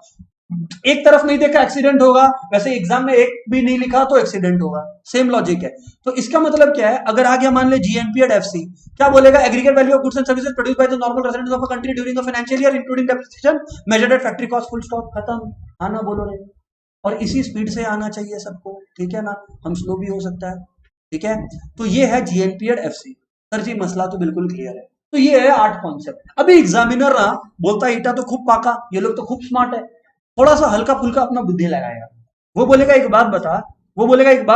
एक तरफ नहीं देखा एक्सीडेंट होगा, वैसे एग्जाम में एक भी नहीं लिखा तो एक्सीडेंट होगा। सेम लॉजिक है। तो इसका मतलब क्या है? अगर आ गया मान ले जीएनपी एंड एफसी, क्या बोलेगा? Aggregate value of goods and services produced by the normal residents of a country during the financial year including depreciation measured eight factory cost, full stop, खत्म। आना बोलो रे। और इसी स्पीड से आना चाहिए सबको, ठीक है ना? हम स्लो भी हो सकता है, ठीक है? तो ये है जीएनपी एंड एफसी। सर जी मसला तो बिल्कुल क्लियर है। तो ये है 8 कॉन्सेप्ट। अभी एग्जामिनर ना बोलता है ईटा तो खूब पाका, ये लोग तो खूब स्मार्ट है, थोड़ा सा हल्का फुल्का अपना बुद्धि लगाएगा। वो बोलेगा एक बात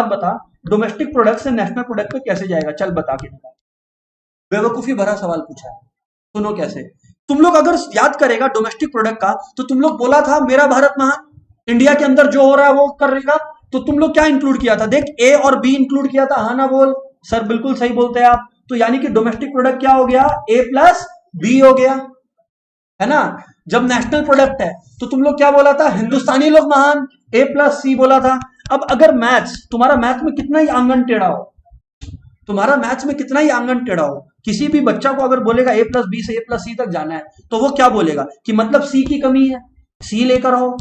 बता, डोमेस्टिक प्रोडक्ट से नेशनल प्रोडक्ट पे कैसे जाएगा? चल बता के निकाल। बेवकूफी भरा सवाल पूछा है, सुनो कैसे। तुम लोग अगर याद करेगा डोमेस्टिक प्रोडक्ट का, तो तुम लोग बोला था मेरा भारत महान, इंडिया के अंदर जो हो रहा है वो करेगा। तो तुम लोग क्या इंक्लूड किया था? देख, ए और बी इंक्लूड किया था, हाँ ना बोल? सर बिल्कुल सही बोलते हैं आप। तो यानी कि डोमेस्टिक प्रोडक्ट क्या हो गया? ए प्लस बी हो गया, है ना? जब नेशनल प्रोडक्ट है तो तुम लोग क्या बोला था? हिंदुस्तानी लोग महान, ए प्लस सी बोला था। अब अगर मैथ्स, तुम्हारा मैथ में कितना ही आंगन टेढ़ा हो, तुम्हारा मैथ्स में कितना ही आंगन टेढ़ा हो, किसी भी बच्चा को अगर बोलेगा ए प्लस बी से ए प्लस सी तक जाना है, तो वो क्या बोलेगा? कि मतलब सी की कमी है, सी लेकर आओ।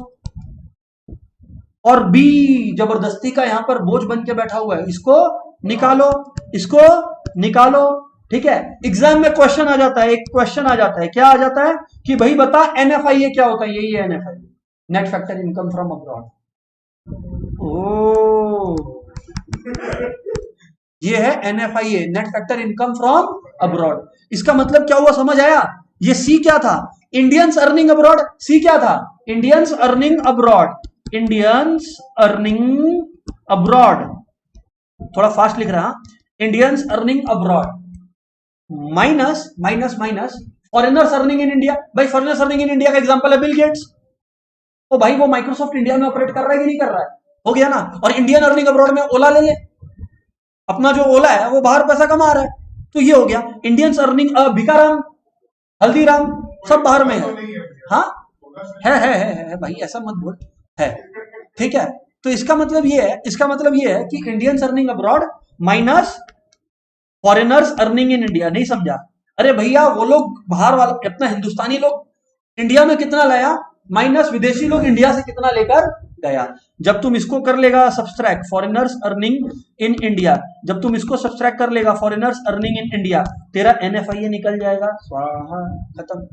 और बी जबरदस्ती का यहां पर बोझ बन के बैठा हुआ है, इसको निकालो, इसको निकालो, ठीक है? एग्जाम में क्वेश्चन आ जाता है, एक क्वेश्चन आ जाता है, क्या आ जाता है? कि भाई बता एनएफआईए क्या होता है? यही है NFIA, net factor income from abroad. ओ ये है NFIA, net factor income from abroad. इसका मतलब क्या हुआ? समझ आया? ये सी क्या था? Indians earning abroad. सी क्या था? Indians earning abroad. Indians earning abroad, थोड़ा फास्ट लिख रहा, Indians earning abroad minus minus minus foreigners earning in India. भाई फॉरेनर्स अर्निंग इन इंडिया का एग्जांपल है बिल गेट्स। तो भाई वो माइक्रोसॉफ्ट इंडिया में ऑपरेट कर रहा है कि नहीं कर रहा है? हो गया ना। और इंडियन अर्निंग अब्रॉड में ओला ले ले, अपना जो ओला है वो बाहर पैसा कमा रहा है, तो ये हो गया इंडियंस अर्निंग। भिकाराम, हल्दीराम सब बाहर में है। हाँ है भाई, ऐसा मत बोल, है ठीक है। तो इसका मतलब ये है, इसका मतलब ये है कि Indians earning abroad minus foreigners earning in India. नहीं समझा? अरे भैया वो लोग बाहर वाला, अपना हिंदुस्तानी लोग इंडिया में कितना लाया, माइनस विदेशी लोग इंडिया से कितना लेकर गया। जब तुम इसको कर लेगा subtract foreigners earning in India, जब तुम इसको सब्सट्रैक्ट कर लेगा फॉरेनर्स अर्निंग इन इंडिया, तेरा एनएफआईए निकल जाएगा, स्वाहा, खत्म।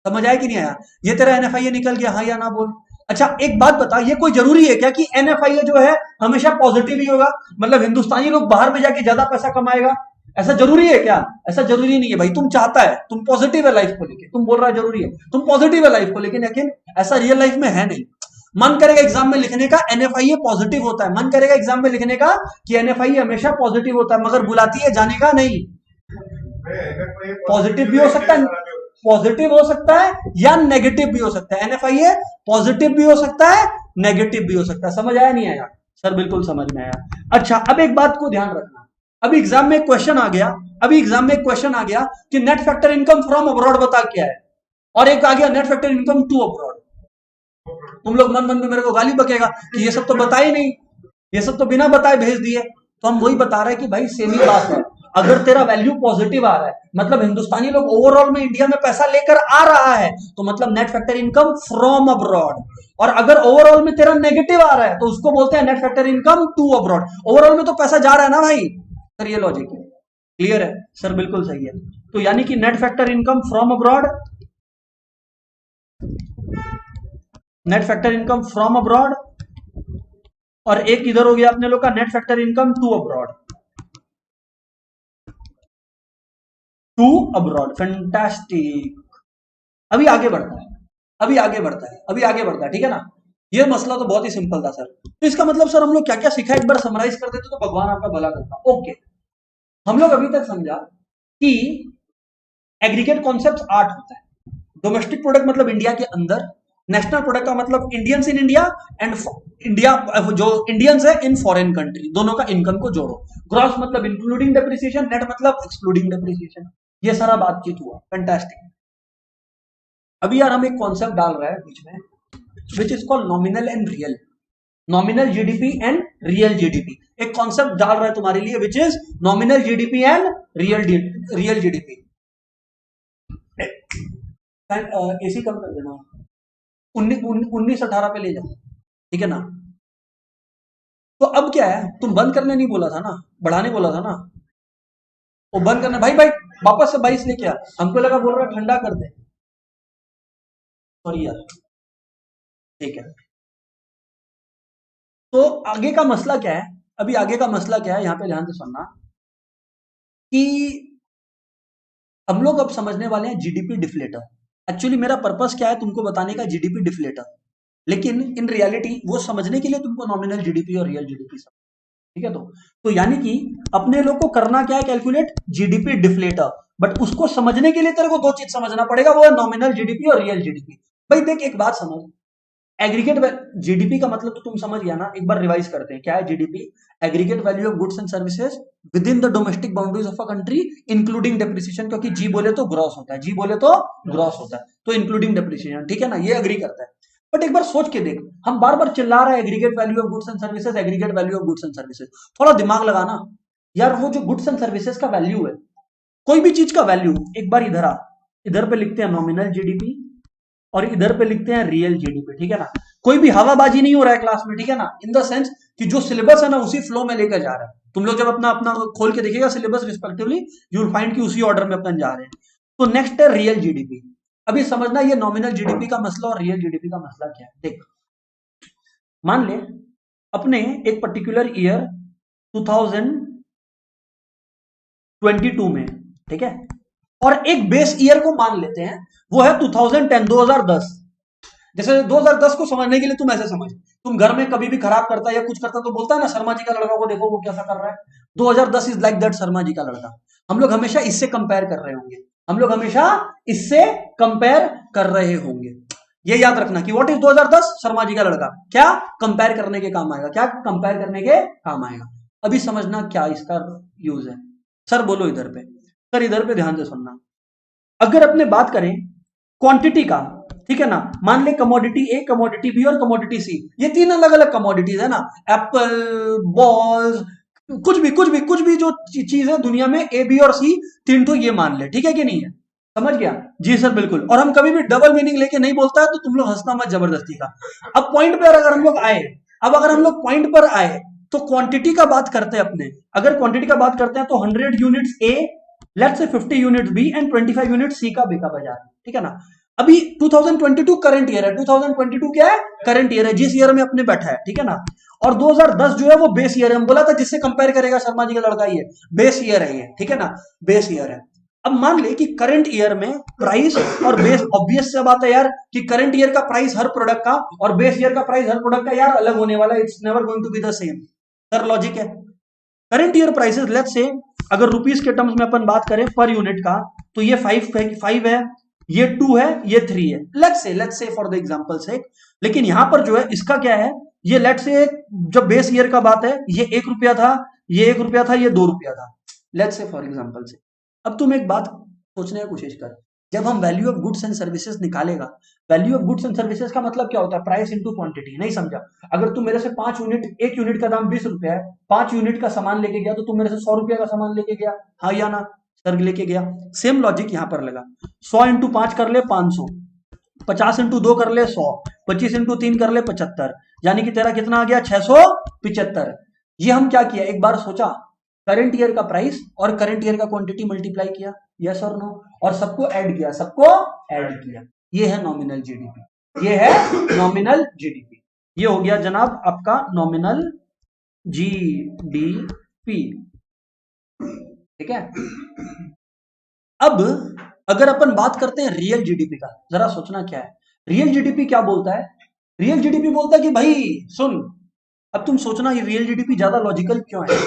समझ आया कि नहीं आया? ये तेरा एनएफआईए निकल गया, हाँ या ना बोल। अच्छा एक बात बता, ये कोई जरूरी है क्या कि एनएफआईए जो है हमेशा पॉजिटिव ही होगा? मतलब हिंदुस्तानी लोग बाहर में जाके ज्यादा पैसा कमाएगा, ऐसा जरूरी है क्या? ऐसा जरूरी नहीं है भाई। तुम चाहता है, तुम पॉजिटिव है लाइफ को लेके, तुम बोल रहा है जरूरी है, तुम पॉजिटिव है लाइफ को लेकिन, लेकिन ऐसा रियल लाइफ में है नहीं। मन करेगा एग्जाम में लिखने का एनएफआईए पॉजिटिव होता है, मन करेगा एग्जाम में लिखने का कि एनएफआईए हमेशा पॉजिटिव होता है, मगर बुलाती है जाने का नहीं। पॉजिटिव भी हो सकता है, पॉजिटिव हो सकता है या नेगेटिव भी हो सकता है। एनएफआईए पॉजिटिव भी हो सकता है, नेगेटिव भी हो सकता है। समझ आया नहीं आया? सर बिल्कुल समझ में आया। अच्छा अब एक बात को ध्यान रखना, अभी एग्जाम में क्वेश्चन आ गया, अभी एग्जाम में क्वेश्चन आ गया कि net factor income from abroad बता क्या है, और एक आ गया net factor income to abroad. तुम लोग मन मन में मेरे को गाली बकेगा कि ये सब तो बताए नहीं, ये सब तो बिना बताए भेज दिए। तो हम वही बता रहे हैं कि भाई सेम ही बात है। अगर तेरा वैल्यू पॉजिटिव आ रहा है, मतलब हिंदुस्तानी लोग ओवरऑल में इंडिया में पैसा लेकर आ रहा है, तो मतलब net factor income from abroad. और अगर ओवरऑल में तेरा नेगेटिव आ रहा है तो उसको बोलते हैं net factor income to abroad. Overall में तो पैसा जा रहा है ना भाई। सर ये लॉजिक है, क्लियर है? सर बिल्कुल सही है। तो यानी कि net factor income from abroad, net factor income from abroad, और एक इधर हो गया अपने लोग का net factor income to abroad, to abroad. Fantastic. अभी आगे बढ़ता है, अभी आगे बढ़ता है, अभी आगे बढ़ता है, ठीक है ना। ये मसला तो बहुत ही सिंपल था सर। तो इसका मतलब सर हम लोग क्या क्या सीखा, एक बार समराइज कर देते तो भगवान आपका भला करता। ओके, हम लोग अभी तक समझा कि एग्रीगेट कॉन्सेप्ट 8 होता है। डोमेस्टिक प्रोडक्ट मतलब इंडिया के अंदर, नेशनल प्रोडक्ट का मतलब Indians in India, and India जो इंडियंस है इन फॉरेन कंट्री, दोनों का इनकम को जोड़ो। ग्रॉस मतलब इंक्लूडिंग डेप्रिसिएशन, नेट मतलब एक्सक्लूडिंग डेप्रिसिएशन। ये सारा बातचीत हुआ, फैंटास्टिक। अभी यार हम एक कॉन्सेप्ट डाल रहे हैं बीच में, which is called nominal and real, nominal GDP and real GDP. एक कॉन्सेप्ट डाल रहा है तुम्हारे लिए, which is nominal GDP and real GDP. AC कम कर देना, 19-18 पे ले जाओ, ठीक है ना। तो अब क्या है, तुम बंद करने नहीं बोला था ना, बढ़ाने बोला था ना, वो बंद करना। भाई भाई वापस से 22 लेके आ, हमको लगा बोल रहा ठंडा कर दे, सॉरी यार, ठीक है। तो आगे का मसला क्या है, अभी आगे का मसला क्या है, यहां पे ध्यान से सुनना कि हम लोग अब समझने वाले हैं जीडीपी डिफ्लेटर। एक्चुअली मेरा पर्पस क्या है तुमको बताने का, जीडीपी डिफ्लेटर, लेकिन इन रियलिटी वो समझने के लिए तुमको नॉमिनल जीडीपी और रियल जीडीपी समझ, ठीक है। तो यानी कि अपने लोग को करना क्या है, कैलकुलेट जीडीपी डिफ्लेटर। बट उसको समझने के लिए तेरे को दो चीज समझना पड़ेगा, वो है नॉमिनल जीडीपी और रियल जीडीपी। भाई देख एक बात समझ, एग्रीगेट जीडीपी का मतलब तो तुम समझ गया ना, एक बार रिवाइज करते हैं क्या है GDP. Aggregate value of goods and services with in the domestic boundaries of a country including depreciation, क्योंकि जी बोले तो ग्रॉस होता है, जी बोले तो ग्रॉस होता है, तो इंक्लूडिंग डेप्रिसिएशन, ठीक है ना, ये एग्री करता है। बट एक बार सोच के देख, हम बार बार चिल्ला रहे हैं aggregate value of goods and services, aggregate value of goods and services. थोड़ा दिमाग लगाना यार, वो जो गुड्स एंड सर्विसेज का वैल्यू है, कोई भी चीज का वैल्यू, एक बार इधर आ, इधर पे लिखते हैं नॉमिनल जीडीपी और इधर पे लिखते हैं रियल जीडीपी, ठीक है ना। कोई भी हवाबाजी नहीं हो रहा है क्लास में, ठीक है ना, इन द सेंस कि जो सिलेबस है ना उसी फ्लो में लेकर जा रहा है। तुम लोग जब अपना अपना खोल के देखिएगा syllabus respectively, you will find कि उसी ऑर्डर में अपन जा रहे हैं। तो नेक्स्ट है रियल जीडीपी। अभी समझना ये नॉमिनल जीडीपी का मसला और रियल जीडीपी का मसला क्या है। देख मान ले अपने एक पर्टिकुलर ईयर 2022 में, ठीक है, और एक बेस ईयर को मान लेते हैं, वो है 2010, 2010। जैसे 2010 को समझने के लिए तुम ऐसे समझ तुम घर में कभी भी खराब करता है या कुछ करता तो बोलता है ना शर्मा जी का लड़का को देखो वो कैसा कर रहा है। 2010 is like that Sharma ji का लड़का। हम लोग हमेशा इससे कंपेयर कर रहे होंगे, हम लोग हमेशा इससे कंपेयर कर रहे होंगे। ये याद रखना कि व्हाट इज 2010 शर्मा जी का लड़का, क्या कंपेयर करने के काम आएगा, क्या कंपेयर करने के काम आएगा। अभी समझना क्या इसका यूज है। सर बोलो इधर पे, सर इधर पे ध्यान से सुनना। अगर अपने बात करें क्वांटिटी का, ठीक है ना, मान ले कमोडिटी ए, कमोडिटी बी और कमोडिटी सी, ये तीन अलग अलग कमोडिटीज है ना, एप्पल, बॉल्स, कुछ भी जो चीज है दुनिया में, ए बी और सी तीन तो ये मान ले, ठीक है कि नहीं है, समझ गया जी सर बिल्कुल। और हम कभी भी डबल मीनिंग लेके नहीं बोलता है तो तुम लोग हंसना मत जबरदस्ती का। अब पॉइंट पर अगर हम लोग आए, अब अगर हम लोग पॉइंट पर आए तो क्वांटिटी का बात करते हैं अपने, अगर क्वांटिटी का बात करते हैं तो 100 units A, let's say 50 units B and 25 unit C का बिका बाजार, ठीक है ना। अभी 2022 करंट ईयर है, 2022 क्या है, करंट ईयर है, जिस ईयर में अपने बैठा है, ठीक है ना। और 2010 जो है वो बेस ईयर है, हम बोला था जिससे कंपेयर करेगा शर्मा जी का लड़का, ये बेस ईयर है, ये ठीक है ना, बेस ईयर है। अब मान ले कि करंट ईयर में प्राइस और बेस, ऑब्वियस से बात है यार कि करंट ईयर का प्राइस हर प्रोडक्ट का और बेस ईयर का प्राइस हर प्रोडक्ट का यार अलग होने वाला है, it's never going to be the same, sir logic है। Current year prices let's say अगर रुपीस के टर्म्स में अपन बात करें पर यूनिट का, तो ये 5 है, ये 2 है, ये 3 है, let's say for the example से। लेकिन यहां पर जो है इसका क्या है, ये लेट्स से जब बेस ईयर का बात है, ये 1 रुपया था, ये 1 रुपया था, ये 2 रुपया था, लेट्स से फॉर एग्जांपल से। अब तुम एक बात सोचने की कोशिश कर, जब हम value of goods and services निकालेगा, value of goods and services का मतलब क्या होता है, प्राइस इनटू क्वांटिटी, नहीं समझा। अगर तुम मेरे से 5 यूनिट, 1 यूनिट का दाम 20 रुपया है, 5 यूनिट का सामान लेके गया तो तुम मेरे से 100 रुपया का सामान लेके गया, हाँ या ना, सर लेके गया। सेम लॉजिक यहां पर लगा, 100 इंटू 5 कर ले 500, 50 इंटू 2 कर ले 100, 25 इंटू 3 कर ले 75, यानी कि तेरा कितना आ गया 675। ये हम क्या किया, एक बार सोचा करंट ईयर का प्राइस और करंट ईयर का क्वांटिटी मल्टीप्लाई किया, यस और नो, और सबको ऐड किया, सबको ऐड किया, ये है नॉमिनल जीडीपी, ये है नॉमिनल जीडीपी, ये हो गया जनाब आपका नॉमिनल जीडीपी, ठीक है। अब अगर अपन बात करते हैं रियल जीडीपी का, जरा सोचना क्या है, रियल जीडीपी क्या बोलता है, रियल जीडीपी बोलता है कि भाई सुन, अब तुम सोचना ये रियल जीडीपी ज्यादा लॉजिकल क्यों है।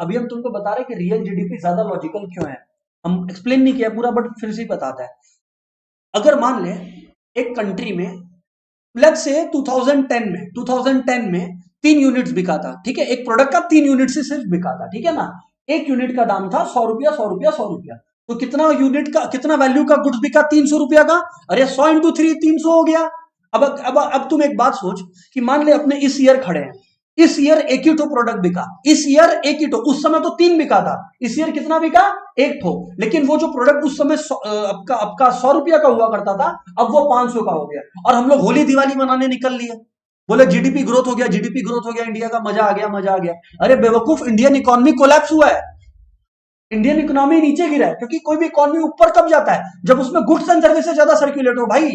अभी हम तुमको बता रहे हैं कि रियल जीडीपी ज्यादा लॉजिकल क्यों है, हम एक्सप्लेन नहीं किया पूरा बट फिर से बताता है। अगर मान ले एक कंट्री में लेट्स से 2010 में 3 यूनिट्स बिका था, ठीक है, एक प्रोडक्ट का 3 यूनिट से सिर्फ बिका था, ठीक है ना, एक यूनिट का दाम था 100 रुपया 100 रुपया 100 रुपया, तो कितना यूनिट का, कितना वैल्यू का गुड्स बिका, 300 रुपया का, अरे 100 इंटू 3 300 हो गया। अब तुम एक बात सोच कि मान ले अपने इस ईयर खड़े हैं, इस ईयर एक ही तो प्रोडक्ट बिका, इस ईयर एक ही तो, उस समय तो 3 बिका था, इस ईयर कितना बिका, एक तो, लेकिन वो जो प्रोडक्ट उस समय आपका 100 रुपया का हुआ करता था अब वो 500 का हो गया, और हम लोग होली दिवाली मनाने निकल लिए, बोले जीडीपी ग्रोथ हो गया, जीडीपी ग्रोथ हो गया, इंडिया का मजा आ गया, मजा आ गया। अरे बेवकूफ, इंडियन इकोनॉमी कोलैप्स हुआ है, इंडियन इकोनॉमी नीचे गिरा है, क्योंकि कोई भी इकोनॉमी ऊपर कब जाता है, जब उसमें गुड्स एंड सर्विसेज ज्यादा सर्कुलेट हो भाई,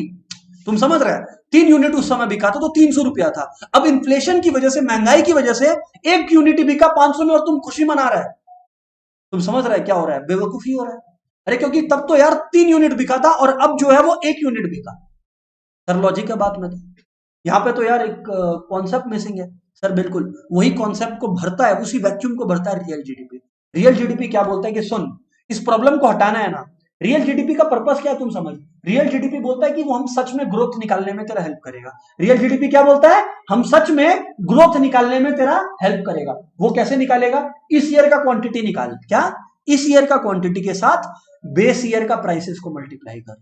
तुम समझ रहे हैं। 3 यूनिट उस समय बिका था तो 300 रुपया था, अब इन्फ्लेशन की वजह से, महंगाई की वजह से एक यूनिट बिका 500 में और तुम खुशी मना रहे हैं, तुम समझ रहे हैं क्या हो रहा है, बेवकूफी हो रहा है। अरे क्योंकि तब तो यार 3 यूनिट बिका था और अब जो है वो 1 यूनिट बिका, सर लॉजिक है बात में, तो यहाँ पे तो यार एक कॉन्सेप्ट मिसिंग है, सर बिल्कुल वही कॉन्सेप्ट को भरता है, उसी वैक्यूम को भरता है रियल जीडीपी। रियल जीडीपी क्या बोलता है कि सुन, इस प्रॉब्लम को हटाना है ना, रियल जीडीपी का पर्पस क्या है तुम समझ, रियल जीडीपी बोलता है कि वो हम सच में ग्रोथ निकालने में तेरा हेल्प करेगा। रियल जीडीपी क्या बोलता है, हम सच में ग्रोथ निकालने में तेरा हेल्प करेगा। वो कैसे निकालेगा, इस ईयर का क्वांटिटी निकाल, क्या, इस ईयर का क्वांटिटी के साथ बेस ईयर का प्राइसेस को मल्टीप्लाई कर,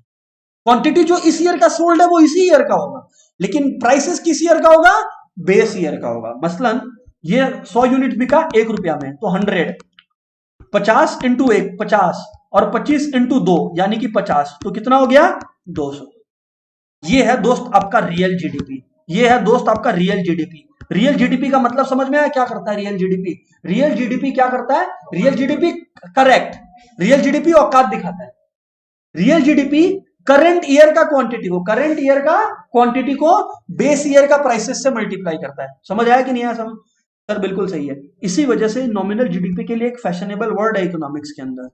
क्वांटिटी जो इस ईयर का सोल्ड है वो इसी ईयर का होगा, लेकिन प्राइसेस किस ईयर का होगा, बेस ईयर का होगा। मसलन ये 100 यूनिट बिका 1 रुपया में, तो 100, 50 इंटू 1 50 और 25 इंटू 2 यानी कि 50, तो कितना हो गया 200। ये है दोस्त आपका रियल जीडीपी, ये है दोस्त आपका रियल जीडीपी। रियल जीडीपी का मतलब समझ में आया क्या करता है रियल जीडीपी, रियल जीडीपी क्या करता है, real GDP correct, real GDP औकात दिखाता है। रियल जीडीपी करंट ईयर का क्वांटिटी को, करंट ईयर का क्वांटिटी को बेस ईयर का प्राइसेस से मल्टीप्लाई करता है। समझ आया कि नहीं आया समझ, सर बिल्कुल सही है। इसी वजह से नॉमिनल जीडीपी के लिए एक फैशनेबल वर्ड है इकोनॉमिक्स के अंदर,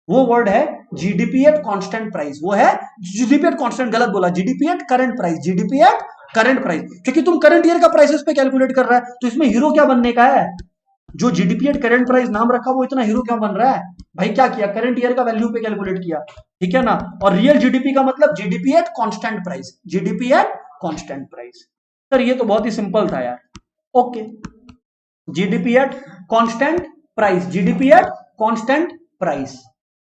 वो वर्ड है जीडीपी एट कांस्टेंट प्राइस। वो है जीडीपी एट कांस्टेंट, गलत बोला, GDP at current price, GDP at current price, क्योंकि तुम करंट ईयर का प्राइसेस पे कैलकुलेट कर रहा है, तो इसमें हीरो क्या बनने का है? जो जीडीपी एट करंट प्राइस नाम रखा वो इतना हीरो क्यों बन रहा है भाई? क्या किया? करंट ईयर का वैल्यू पे कैलकुलेट किया, ठीक है ना। और रियल जीडीपी का मतलब GDP at constant price, GDP at constant price. Sir ये तो बहुत ही सिंपल था यार। Okay, GDP at constant price, GDP at constant price.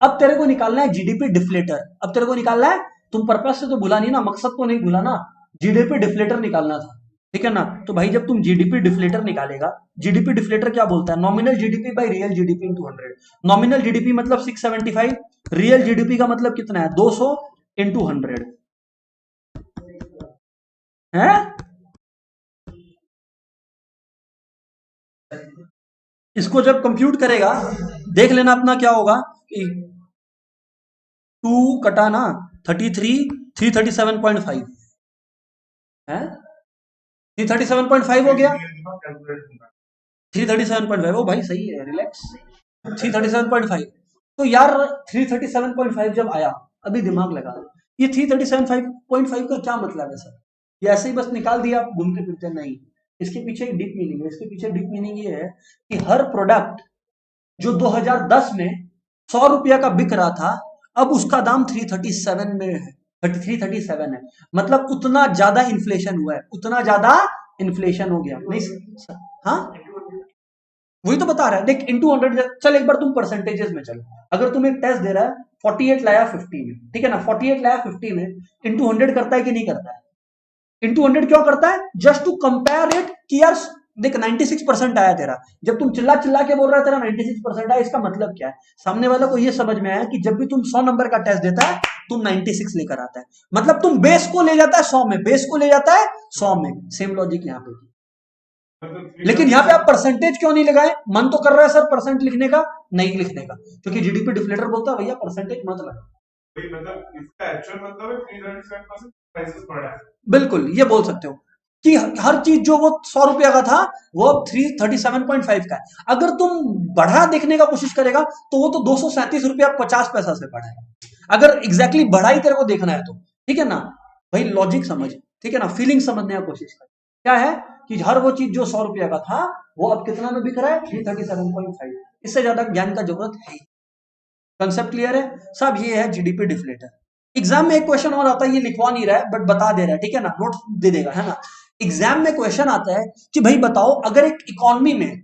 अब तेरे को निकालना है जीडीपी डिफ्लेटर। अब तेरे को निकालना है, तुम पर्पस से तो भूला नहीं ना, मकसद तो नहीं भूला ना, जीडीपी डिफ्लेटर निकालना था, ठीक है ना। तो भाई जब तुम जीडीपी डिफ्लेटर निकालेगा, जीडीपी डिफ्लेटर क्या बोलता है? Nominal GDP by real GDP into 100। Nominal GDP मतलब 675, रियल जीडीपी का मतलब कितना है? 200 इंटू 100 है। इसको जब कंप्यूट करेगा, देख लेना अपना क्या होगा कि 2 कटा ना 33, 337.5 है, 337.5 हो गया, 337.5। ओ भाई सही है, रिलैक्स, 337.5। तो यार 337.5 जब आया, अभी दिमाग लगा, ये 337.5 का क्या मतलब है सर? ये ऐसे ही बस निकाल दिया आप घूमते फिरते? नहीं, इसके पीछे एक डीप मीनिंग है। इसके पीछे डीप मीनिंग ये है कि हर प्रोडक्ट जो 2010 में 100 रुपया का बिक रहा था, अब उसका दाम 337 में है, 337 है। मतलब उतना ज्यादा इन्फ्लेशन हुआ है, उतना ज्यादा इन्फ्लेशन हो गया। नहीं, हाँ वही तो बता रहा है, देख इंटू 100। चल एक बार तुम परसेंटेजेस में चलो, अगर तुम एक टेस्ट दे रहा है 48 लाया 50 में, ठीक है ना, 48 लाया 50 में, इंटू 100 करता है कि नहीं करता है? इंटू 100 क्यों करता है? जस्ट टू कंपेयर इट कि यार देख 96% आया तेरा, जब तुम चिल्ला चिल्ला के बोल रहा है तेरा 96% आया, इसका मतलब क्या है? सामने वाले को ये समझ में आया कि जब भी तुम 100 नंबर का टेस्ट देता है तुम 96 लेकर आता है, मतलब तुम बेस को ले जाता है 100 में, बेस को ले जाता है 100 में। सेम लॉजिक यहाँ पे, लेकिन यहाँ पे आप परसेंटेज क्यों नहीं लगाए? मन तो कर रहा है सर परसेंट लिखने का, नहीं लिखने का, क्योंकि जीडीपी डिफ्लेटर बोलता है भैया परसेंटेज मत लगा। मतलब इसका एक्चुअल मतलब है 337% प्राइसेस बढ़ा है। बिल्कुल ये बोल सकते हो कि हर चीज जो वो 100 रुपया का था वो अब 337.5 का है। अगर तुम बढ़ा देखने का कोशिश करेगा तो वो तो 237 रुपया 50 पैसा से बढ़ा है। अगर एग्जैक्टली बढ़ा ही तेरे को देखना है तो, ठीक है ना भाई, लॉजिक समझ, ठीक है ना, फीलिंग समझने का कोशिश कर। क्या है कि हर वो चीज जो 100 रुपया का था वो अब कितना में बिक रहा है? 337.5। इससे ज्यादा ज्ञान का जरूरत है। कंसेप्ट क्लियर है साहब? ये है जीडीपी डिफ्लेटर। एग्जाम में एक क्वेश्चन और आता है, ये लिखवा नहीं रहा है बट बता दे रहा है, ठीक है ना, नोट दे देगा, है ना। एग्जाम में क्वेश्चन आता है कि भाई बताओ, अगर एक इकोनॉमी में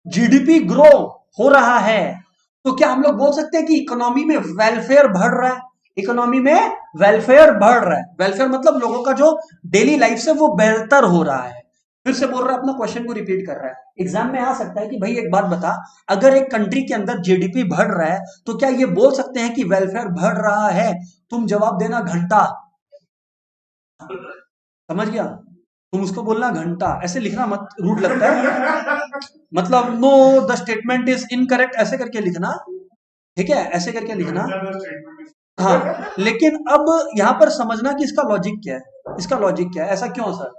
जीडीपी ग्रो हो रहा है तो क्या हम लोग बोल सकते हैं कि इकोनॉमी में वेलफेयर बढ़ रहा है? इकोनॉमी में वेलफेयर बढ़ रहा है, वेलफेयर मतलब लोगों का जो डेली लाइफ से वो बेहतर हो रहा है। फिर से बोल रहा है, अपना क्वेश्चन को रिपीट कर रहा है। एग्जाम में आ सकता है कि भाई एक बात बता, अगर एक कंट्री के अंदर जीडीपी बढ़ रहा है तो क्या ये बोल सकते हैं कि वेलफेयर बढ़ रहा है? तुम जवाब देना घंटा। समझ गया? तुम उसको बोलना घंटा, ऐसे लिखना मत, रूट लगता है। मतलब know the statement is incorrect ऐसे करके लिखना, ठीक है, ऐसे करके लिखना। हाँ, लेकिन अब यहां पर समझना कि इसका लॉजिक क्या है, इसका लॉजिक क्या है, ऐसा क्यों सर?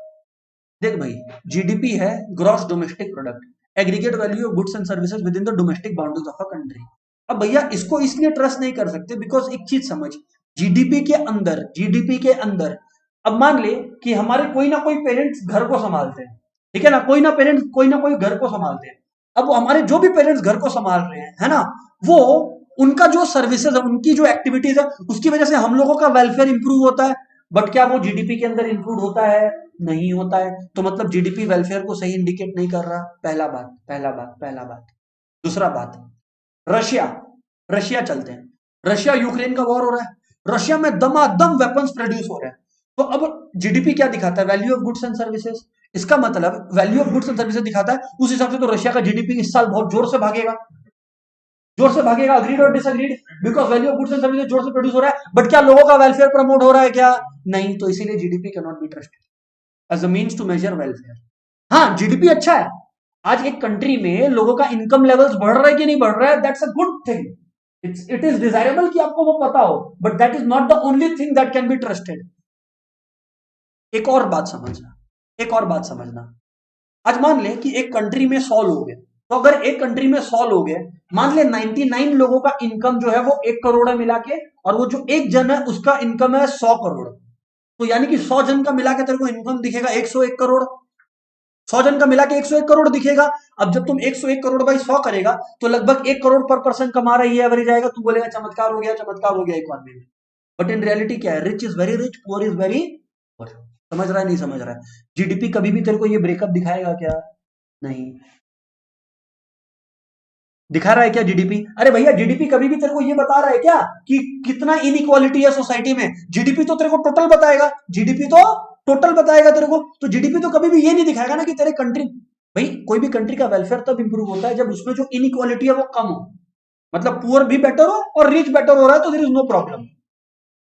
देख भाई, जीडीपी है gross domestic product, aggregate value of goods and services with in the domestic boundaries of a country. अब भैया इसको इसलिए ट्रस्ट नहीं कर सकते बिकॉज एक चीज समझ, जीडीपी के अंदर, जीडीपी के अंदर अब मान ले कि हमारे कोई ना कोई पेरेंट्स घर को संभालते हैं, ठीक है ना, कोई ना पेरेंट्स कोई ना कोई घर को संभालते हैं। अब हमारे जो भी पेरेंट्स घर को संभाल रहे हैं, है ना, वो उनका जो सर्विसेज है, उनकी जो एक्टिविटीज है, उसकी वजह से हम लोगों का वेलफेयर इंप्रूव होता है। बट क्या वो जीडीपी के अंदर इंक्लूड होता है? नहीं होता है। तो मतलब जीडीपी वेलफेयर को सही इंडिकेट नहीं कर रहा। पहला बात, पहला बात, पहला बात। दूसरा बात, रशिया, रशिया चलते हैं, रशिया यूक्रेन का वॉर हो रहा है, रशिया में दमादम वेपन्स प्रोड्यूस हो रहे हैं, तो अब जीडीपी क्या दिखाता है? Value of goods and services. इसका मतलब value of goods and services दिखाता है, उस हिसाब से तो रशिया का जीडीपी इस साल बहुत जोर से भागेगा, जोर से भागेगा। अग्रीड और disagreed, because value of goods and services जोर से प्रोड्यूस हो रहा है, बट क्या लोगों का वेलफेयर प्रमोट हो रहा है? क्या नहीं। तो इसीलिए GDP can not be trusted as a means to measure welfare. हाँ जीडीपी अच्छा है, आज एक कंट्री में लोगों का इनकम लेवल्स बढ़ रहा है कि नहीं बढ़ रहा है, that's a good thing, it is desirable कि आपको वो पता हो, but that is not the only thing that can be trusted. एक और बात समझना, एक और बात समझना, आज मान ले कि एक कंट्री में 100 लोग हैं, तो अगर एक कंट्री में 100 लोग हैं, मान ले 99 लोगों का इनकम जो है वो 1 करोड़ है मिला के, और वो जो एक जन है उसका इनकम है 100 करोड़। तो यानी कि 100 जन का मिला के तेरे को इनकम दिखेगा 101 करोड़। 100 जन का मिला के 101 करोड़ दिखेगा। अब जब तुम 101 करोड़ बाई 100 करेगा तो लगभग 1 करोड़ पर पर्सन कमा रही है, एवरेज आएगा। तू बोलेगा चमत्कार हो गया, चमत्कार हो गया इकोनॉमी में। बट इन रियलिटी क्या है? Rich is very rich, poor is very poor. समझ रहा है नहीं समझ रहा है? जीडीपी कभी भी तेरे को ये ब्रेकअप दिखाएगा क्या? नहीं दिखा रहा है क्या जीडीपी? अरे भैया जीडीपी कभी भी तेरे को ये बता रहा है क्या कि कितना इनइक्वालिटी है सोसाइटी में? जीडीपी तो तेरे को टोटल बताएगा, जीडीपी तो टोटल बताएगा तेरे को। तो जीडीपी तो कभी भी ये नहीं दिखाएगा ना कि तेरे कंट्री, भाई कोई भी कंट्री का वेलफेयर तब इंप्रूव होता है जब उसमें जो इनइक्वालिटी है वो कम हो। मतलब पुअर भी बेटर हो और रिच बेटर हो रहा है तो there is no problem.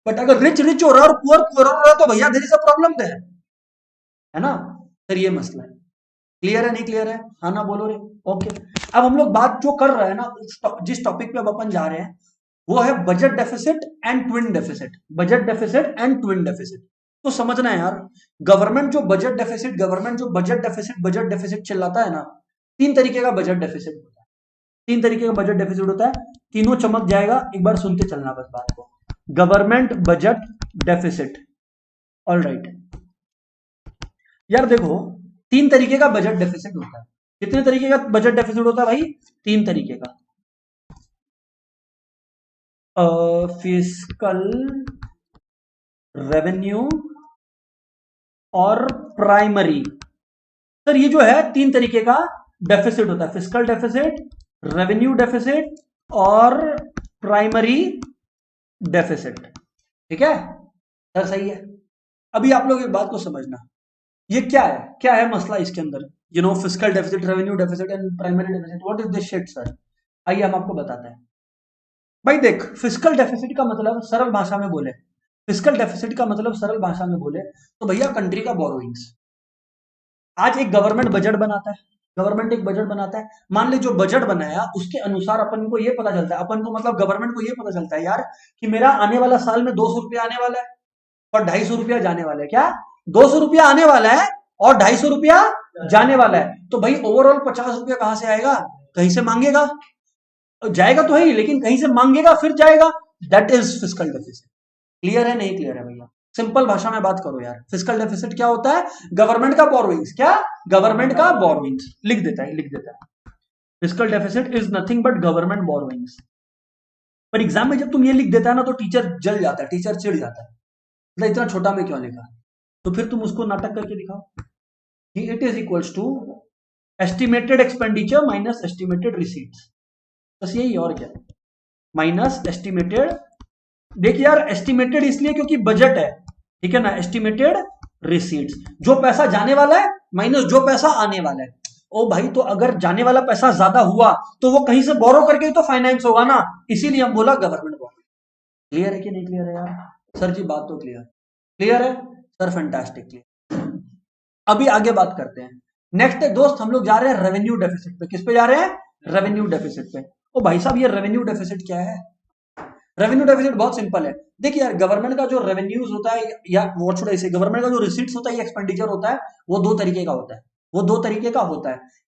But अगर रिच रिच हो रहा है और पुअर पुअर हो रहा है तो भैया there is a problem there, है ना? सर ये मसला है। क्लियर है नहीं क्लियर है? हाँ ना बोलो रे। ओके, अब हम लोग बात जो कर रहे हैं ना, जिस टॉपिक पे अब अपन जा रहे हैं वो है budget deficit and twin deficit. Budget deficit and twin deficit. तो समझना है यार, गवर्नमेंट जो बजट डेफिसिट चिल्लाता है ना, 3 तरीके का बजट डेफिसिट होता है। 3 तरीके का बजट डेफिसिट होता है। तीनों चमक जाएगा, एक बार सुनते चलना बस बात को। Government budget deficit, all right यार। देखो 3 तरीके का बजट डेफिसिट होता है। कितने तरीके का बजट डेफिसिट होता है भाई? 3 तरीके का। फिस्कल रेवेन्यू और प्राइमरी। सर ये जो है 3 तरीके का डेफिसिट होता है, फिस्कल डेफिसिट, रेवेन्यू डेफिसिट और प्राइमरी डेफिसिट। ठीक है सर? सही है। अभी आप लोग एक बात को समझना, ये क्या है मसला इसके अंदर? Fiscal deficit, revenue deficit and primary deficit, what is this shit sir? आइए हम आपको बताते हैं। भाई देख, फिस्कल डेफिसिट का मतलब सरल भाषा में बोले, तो भैया कंट्री का बोरोइंग्स। आज एक गवर्नमेंट बजट बनाता है, मान ले जो बजट बनाया उसके अनुसार अपन को ये पता चलता है, मतलब गवर्नमेंट को ये पता चलता है यार कि मेरा आने वाला साल में 200 रुपया आने वाला है और 250 रुपया जाने वाला है। क्या? 200 रुपया आने वाला है और 250 रुपया जाने वाला है। तो भाई ओवरऑल 50 रुपया कहां से आएगा? कहीं से मांगेगा, जाएगा तो है ही, लेकिन कहीं से मांगेगा फिर जाएगा। That is fiscal deficit. Clear है नहीं क्लियर है भैया? सिंपल भाषा में बात करो यार, फिस्कल डेफिसिट क्या होता है? गवर्नमेंट का बोरोइंग्स। क्या? गवर्नमेंट का बोरोइंग्स। लिख देता है fiscal deficit is nothing but government borrowings. पर एग्जाम में जब तुम ये लिख देता है ना तो टीचर जल जाता है, टीचर चिढ़ जाता है, मतलब इतना छोटा में क्यों लिखा? तो फिर तुम उसको नाटक करके दिखाओ कि it is equals to estimated expenditure minus estimated receipts. बस यही, और क्या? Minus estimated. देखिए यार, एस्टिमेटेड इसलिए क्योंकि बजट है, ठीक है ना? एस्टिमेटेड रिसीट्स, जो पैसा जाने वाला है माइनस जो पैसा आने वाला है। ओ भाई, तो अगर जाने वाला पैसा ज्यादा हुआ तो वो कहीं से बोरो करके ही तो फाइनेंस होगा ना, इसीलिए हम बोला गवर्नमेंट बोरो। क्लियर है कि नहीं क्लियर है यार? सर जी बात तो क्लियर है सर, फैंटास्टिक क्लियर। अभी आगे बात करते हैं। नेक्स्ट दोस्त हम लोग जा रहे हैं रेवेन्यू डेफिसिट पे। किस पे जा रहे हैं? रेवेन्यू डेफिसिट पे। ओ भाई साहब, ये रेवेन्यू डेफिसिट क्या है? रेवेन्यू डेफिसिट बहुत सिंपल है। देखिए यार, गवर्नमेंट का जो रेवेन्यूज होता है या व्हाट शुड आई से, गवर्नमेंट का जो रिसीट्स होता है या एक्सपेंडिचर होता है वो दो तरीके का होता है।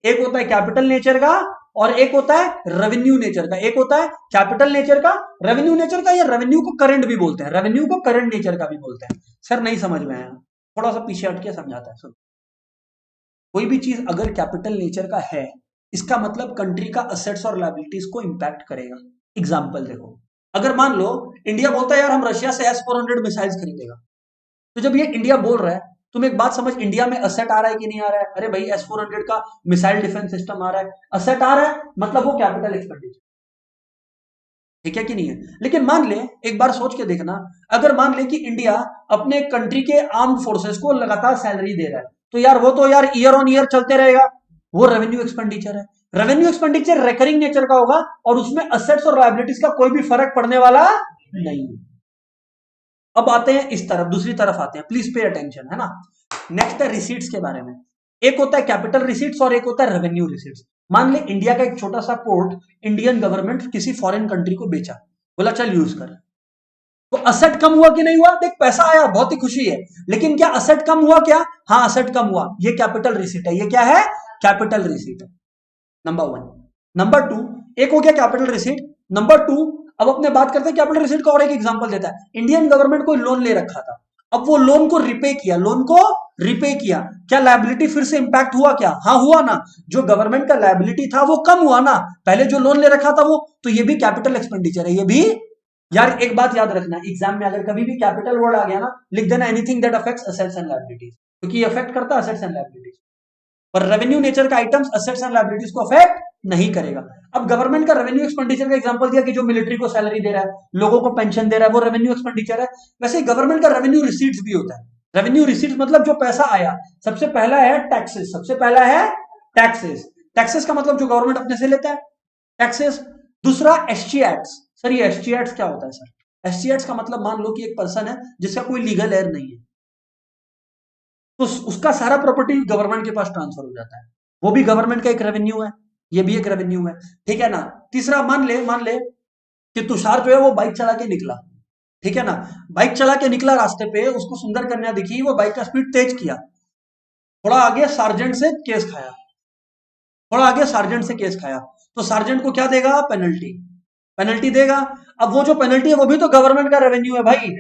एक होता है कैपिटल नेचर का और एक होता है रेवेन्यू नेचर का। एक होता है कैपिटल नेचर का, रेवेन्यू नेचर का, या रेवेन्यू को करंट भी बोलते हैं, रेवेन्यू को करंट नेचर का भी बोलते हैं। सर नहीं समझ में आया, थोड़ा सा पीछे हट के समझाता है। सुन, कोई भी चीज अगर कैपिटल नेचर का है, इसका मतलब कंट्री का असेट्स और लायबिलिटीज को इंपैक्ट करेगा। एग्जांपल देखो, अगर मान लो इंडिया बोलता है यार हम रशिया से S-400 मिसाइल्स खरीदेगा, तो जब ये इंडिया बोल रहा है, तुम एक बात समझ, इंडिया में असेट आ रहा है कि नहीं आ रहा है? अरे भाई S-400 का मिसाइल डिफेंस सिस्टम आ रहा है, असेट आ रहा है, मतलब वो कैपिटल एक्सपेंडिचर, ठीक है कि नहीं है? लेकिन मान ले, एक बार सोच के देखना, अगर मान ले कि इंडिया अपने कंट्री के आर्म्ड फोर्सेस को लगातार सैलरी दे रहा है, तो यार वो तो यार ईयर ऑन ईयर चलते रहेगा, वो रेवेन्यू एक्सपेंडिचर है। रेवेन्यू एक्सपेंडिचर रिकरिंग नेचर का होगा और उसमें असेट्स और लायबिलिटीज का कोई भी फर्क पड़ने वाला नहीं। अब आते हैं इस तरफ, दूसरी तरफ आते हैं, प्लीज पे अटेंशन, है ना? नेक्स्ट है रिसीट्स के बारे में। एक होता है कैपिटल रिसीट्स और एक होता है रेवेन्यू रिसीट्स। मान ले इंडिया का एक छोटा सा पोर्ट इंडियन गवर्नमेंट किसी फॉरेन कंट्री को बेचा, बोला चल यूज कर, तो असेट कम हुआ कि नहीं हुआ? देख पैसा आया, बहुत ही खुशी है, लेकिन क्या असेट कम हुआ क्या? हाँ असेट कम हुआ, ये कैपिटल रिसीट है। ये क्या है? कैपिटल रिसीट है, नंबर 1। नंबर 2, एक हो गया कैपिटल रिसीट। नंबर 2, अब अपने बात करते हैं कैपिटल रिसीट का और एक एग्जांपल देता है। इंडियन गवर्नमेंट कोई लोन ले रखा था, अब वो लोन को रिपे किया, लोन को रिपे किया, क्या लायबिलिटी फिर से इंपैक्ट हुआ क्या? हाँ हुआ ना, जो गवर्नमेंट का लायबिलिटी था वो कम हुआ ना, पहले जो लोन ले रखा था वो, तो ये भी कैपिटल एक्सपेंडिचर है, ये भी। यार एक बात याद रखना, एग्जाम में अगर कभी भी कैपिटल वर्ड आ गया ना, लिख देना anything that affects assets and liabilities, क्योंकि ये अफेक्ट करता है असेट्स एंड लायबिलिटीज, पर रेवेन्यू नेचर का आइटम्स असेट्स एंड लायबिलिटीज को अफेक्ट नहीं करेगा। अब गवर्नमेंट का रेवेन्यू एक्सपेंडिचर का एग्जांपल दिया कि जो मिलिट्री को सैलरी दे रहा है, लोगों को पेंशन दे रहा है, वो रेवेन्यू एक्सपेंडिचर है। वैसे ही गवर्नमेंट का रेवेन्यू रिसीट्स भी होता है। रेवेन्यू रिसीट्स मतलब जो पैसा आया, सबसे पहला है टैक्सेस, सबसे पहला है टैक्सेस। टैक्सेस का मतलब जो गवर्नमेंट अपने से लेता है, टैक्सेस। दूसरा एसटीएट्स। सर ये एसटीएट्स क्या होता है सर? एसटीएट्स का मतलब मान लो कि एक पर्सन है जिसका कोई लीगल एयर नहीं है, तो उसका सारा प्रॉपर्टी गवर्नमेंट के पास ट्रांसफर हो जाता है, वो भी गवर्नमेंट का एक रेवेन्यू है, ये भी एक रेवेन्यू है, ठीक है ना। तीसरा मान ले कि तुषार जो है वो बाइक चला के निकला, ठीक है ना, बाइक चला के निकला, रास्ते पे उसको सुंदर कन्या दिखी, वो बाइक का स्पीड तेज किया, थोड़ा आगे सार्जेंट से केस खाया, थोड़ा आगे सार्जेंट से केस खाया, तो सार्जेंट को क्या देगा? पेनल्टी, पेनल्टी देगा। अब वो जो पेनल्टी है वो भी तो गवर्नमेंट का रेवेन्यू है भाई।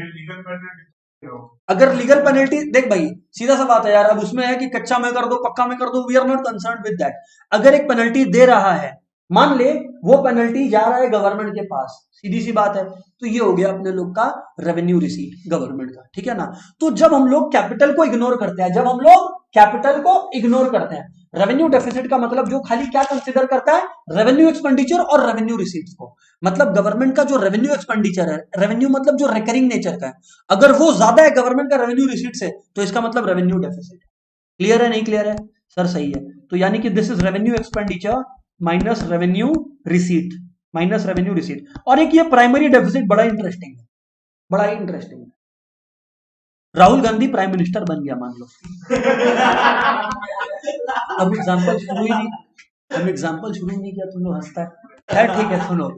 अगर लीगल पेनल्टी, देख भाई सीधा सा बात है यार, अब उसमें है कि कच्चा में कर दो पक्का में कर दो, we are not concern with that. अगर एक पेनल्टी दे रहा है, मान ले वो पेनल्टी जा रहा है गवर्नमेंट के पास, सीधी सी बात है, तो ये हो गया अपने लोग का रेवेन्यू रिसीट गवर्नमेंट का, ठीक है ना। तो जब हम लोग कैपिटल को इग्नोर करते हैं, जब हम लोग कैपिटल को इग्नोर करते हैं, रेवेन्यू डेफिसिट का मतलब जो खाली क्या कंसीडर करता है? रेवेन्यू एक्सपेंडिचर और रेवेन्यू रिसीट्स को। मतलब गवर्नमेंट का जो रेवेन्यू एक्सपेंडिचर है, रेवेन्यू मतलब जो रिकरिंग नेचर का है, अगर वो ज्यादा है गवर्नमेंट का रेवेन्यू रिसीट से, तो इसका मतलब रेवेन्यू डेफिसिट। क्लियर है नहीं क्लियर है? सर सही है। तो यानी कि this is revenue expenditure minus revenue receipt, minus revenue receipt. और एक ये प्राइमरी डेफिसिट बड़ा इंटरेस्टिंग है, बड़ा ही इंटरेस्टिंग है। राहुल गांधी प्राइम मिनिस्टर बन गया मान लो अब एग्जांपल शुरू ही नहीं, हम एग्जांपल शुरू नहीं किया, तुम लोग हंसता है, ठीक है सुनो,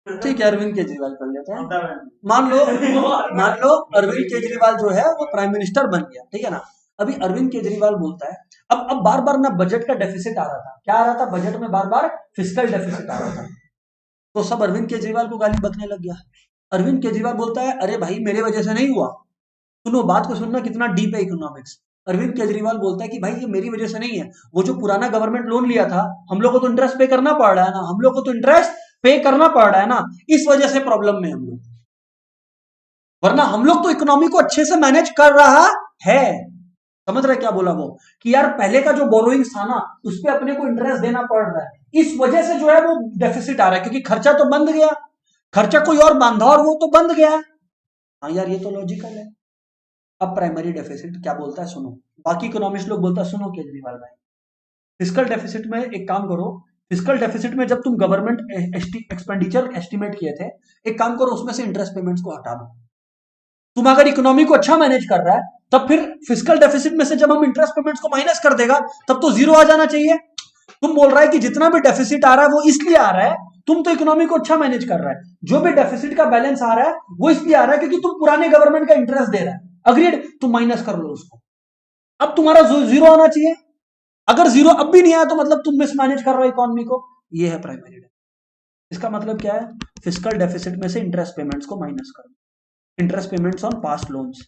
ठीक है अरविंद केजरीवाल कर लेते हैं। मान लो अरविंद केजरीवाल जो है वो प्राइम मिनिस्टर बन गया, ठीक है ना। अभी अरविंद केजरीवाल बोलता है, अब बार बार ना बजट का डेफिसिट आ रहा था, क्या आ रहा था बजट में? बार बार फिस्कल डेफिसिट आ रहा था, तो सब अरविंद केजरीवाल को गाली बकने लग गया। अरविंद केजरीवाल बोलता है, अरे भाई मेरे वजह से नहीं हुआ, सुनो बात को सुनना, कितना डीप है इकोनॉमिक्स। अरविंद केजरीवाल बोलता है कि भाई ये मेरी वजह से नहीं है, वो जो पुराना गवर्नमेंट लोन लिया था, हम लोग को तो इंटरेस्ट पे करना पड़ रहा है ना, हम लोग को तो इंटरेस्ट पे करना पड़ रहा है ना, इस वजह से प्रॉब्लम में हम लोग, वरना हम लोग तो इकोनॉमी को अच्छे से मैनेज कर रहा है। समझ रहे क्या बोला वो? कि यार पहले का जो बोरोइंग था ना, उस पर अपने को इंटरेस्ट देना पड़ रहा है, इस वजह से जो है वो डेफिसिट आ रहा है, क्योंकि खर्चा तो बंद गया, खर्चा कोई और बांधा और वो तो बंद गया। हाँ यार ये तो लॉजिकल है। अब प्राइमरी डेफिसिट क्या बोलता है सुनो, बाकी इकोनॉमिस्ट लोग बोलता है सुनो केजरीवाल भाई, फिस्कल डेफिसिट में एक काम करो, फिस्कल डेफिसिट में जब तुम गवर्नमेंट एक्सपेंडिचर एस्टिमेट किए थे, एक काम करो उसमें से इंटरेस्ट पेमेंट्स को हटा दो। तुम अगर इकोनॉमी को अच्छा मैनेज कर रहा है, तब फिर फिस्कल डेफिसिट में से जब हम इंटरेस्ट पेमेंट्स को माइनस कर देगा, तब तो जीरो आ जाना चाहिए। तुम बोल रहा है कि जितना भी डेफिसिट आ रहा है वो इसलिए आ रहा है, तुम तो इकोनॉमी को अच्छा मैनेज कर रहा है, जो भी डेफिसिट का बैलेंस आ रहा है वो इसलिए आ रहा है क्योंकि तुम पुराने गवर्नमेंट का इंटरेस्ट दे रहा है, अग्रीड, तुम माइनस कर लो उसको, अब तुम्हारा जीरो आना चाहिए। अगर जीरो अब भी नहीं आया तो मतलब तुम मिसमैनेज कर रहे हो इकोनॉमी को, ये है प्राइमरी डेफिसिट। इसका मतलब क्या है? फिस्कल डेफिसिट में से इंटरेस्ट पेमेंट्स को माइनस करो, interest payments on past loans,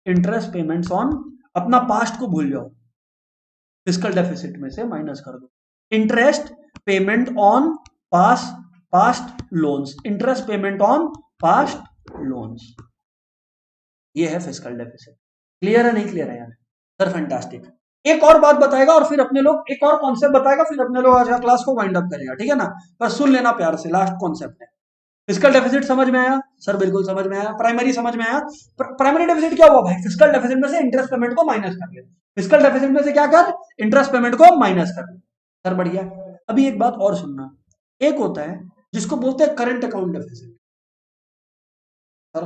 interest payments on, अपना पास्ट को भूल जाओ, फिस्कल डेफिसिट में से माइनस कर दो, interest payment on past loans, interest payment on past loans, ये है फिस्कल डेफिसिट। क्लियर है नहीं क्लियर है यार? Sir fantastic. एक और बात बताएगा और फिर अपने लोग एक और कॉन्सेप्ट बताएगा, फिर अपने लोग आज का क्लास को वाइंड अप करेगा, ठीक है ना। बस सुन लेना प्यार से, लास्ट कॉन्सेप्ट है। फिस्कल डेफिसिट समझ में आया? सर बिल्कुल समझ में आया। प्राइमरी समझ में आया? प्राइमरी डेफिसिट क्या हुआ भाई? फिस्कल डेफिसिट में से इंटरेस्ट पेमेंट को माइनस कर ले, फिस्कल डेफिसिट में से क्या कर? इंटरेस्ट पेमेंट को माइनस कर ले। सर बढ़िया। अभी एक बात और सुनना, एक होता है जिसको बोलते हैं करंट अकाउंट डेफिसिट।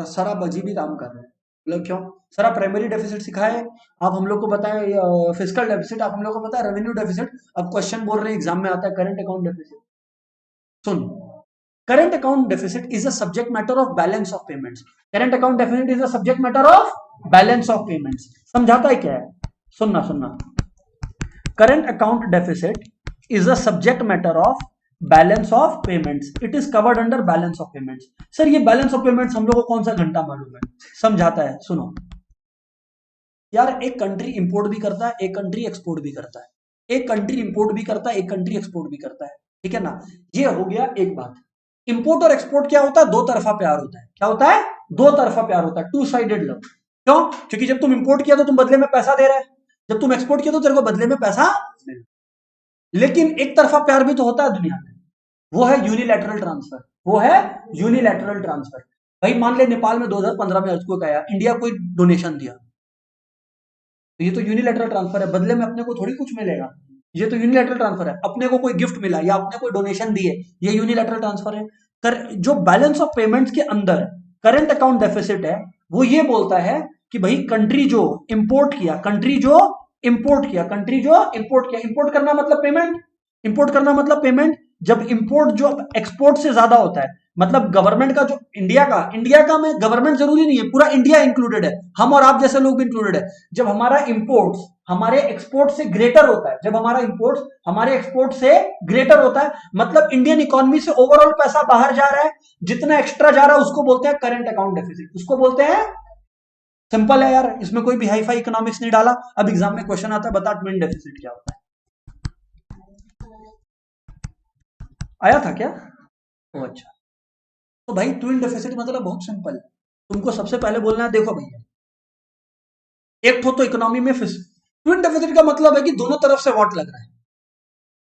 सर आप अजीब काम कर रहे हैं, मतलब क्यों? सर आप प्राइमरी डेफिसिट सिखाए, आप हम लोग को बताएं फिस्कल डेफिसिट, आप हम लोग को बताएं रेवेन्यू डेफिसिट, अब क्वेश्चन बोल रहे हैं एग्जाम में आता है current account deficit. Soon, current account deficit is a subject matter of balance of payments, current account deficit is a subject matter of balance of payments. समझाता है क्या है? सुनना, current account deficit is a subject matter of balance of payments, it is covered under balance of payments. Sir ये balance of payments हम लोग को कौन सा घंटा मालूम है? समझाता है, सुनो यार। एक कंट्री इंपोर्ट भी करता है, एक कंट्री एक्सपोर्ट भी करता है, एक कंट्री इंपोर्ट भी करता है, एक कंट्री एक्सपोर्ट भी करता है, ठीक है ना। ये हो गया एक बात। इंपोर्ट और एक्सपोर्ट क्या होता है? दो तरफा प्यार होता है। क्या होता है? दो तरफा प्यार होता है, टू साइडेड लव। क्यों? क्योंकि जब तुम इंपोर्ट किया तो तुम बदले में पैसा दे रहे हैं, जब तुम एक्सपोर्ट किया तो तेरे को बदले में पैसा मिल। लेकिन एक तरफा प्यार भी तो होता है दुनिया में, वो है यूनिलैटरल ट्रांसफर, वो है यूनिलैटरल ट्रांसफर। भाई मान ले नेपाल में 2015 में अर्थक्वेक आया, इंडिया कोई डोनेशन दिया, तो ये तो यूनिलैटरल ट्रांसफर है, बदले में अपने को थोड़ी कुछ मिलेगा। ये तो यूनिलैटरल ट्रांसफर है, अपने को कोई गिफ्ट मिला या अपने कोई डोनेशन दिए, ये यूनिलैटरल ट्रांसफर है। जो बैलेंस ऑफ पेमेंट्स के अंदर करंट अकाउंट डेफिसिट है, वो ये बोलता है कि भाई कंट्री जो इंपोर्ट किया, कंट्री जो इंपोर्ट किया, कंट्री जो इंपोर्ट किया, इंपोर्ट करना मतलब पेमेंट, इंपोर्ट करना मतलब पेमेंट। जब इंपोर्ट जो एक्सपोर्ट से ज्यादा होता है, मतलब गवर्नमेंट का जो इंडिया का में गवर्नमेंट जरूरी नहीं है, पूरा इंडिया इंक्लूडेड है, हम और आप जैसे लोग भी इंक्लूडेड है। जब हमारा इंपोर्ट हमारे एक्सपोर्ट से ग्रेटर होता है, जब हमारा इंपोर्ट हमारे एक्सपोर्ट से ग्रेटर होता है, मतलब इंडियन इकोनॉमी से ओवरऑल पैसा बाहर जा रहा है, जितना एक्स्ट्रा जा रहा है उसको बोलते हैं करंट अकाउंट डेफिसिट, उसको बोलते हैं। सिंपल है यार, इसमें कोई भी हाई फाई इकोनॉमिक्स नहीं डाला। अब एग्जाम में क्वेश्चन आता है, बता ट्विन डेफिसिट क्या होता है? आया था क्या? ओ अच्छा। तो भाई ट्विन डेफिसिट मतलब बहुत सिंपल है, तुमको सबसे पहले बोलना है, देखो भैया एक तो इकोनॉमी में ट्विन डेफिसिट का मतलब है कि दोनों तरफ से वॉट लग रहा है।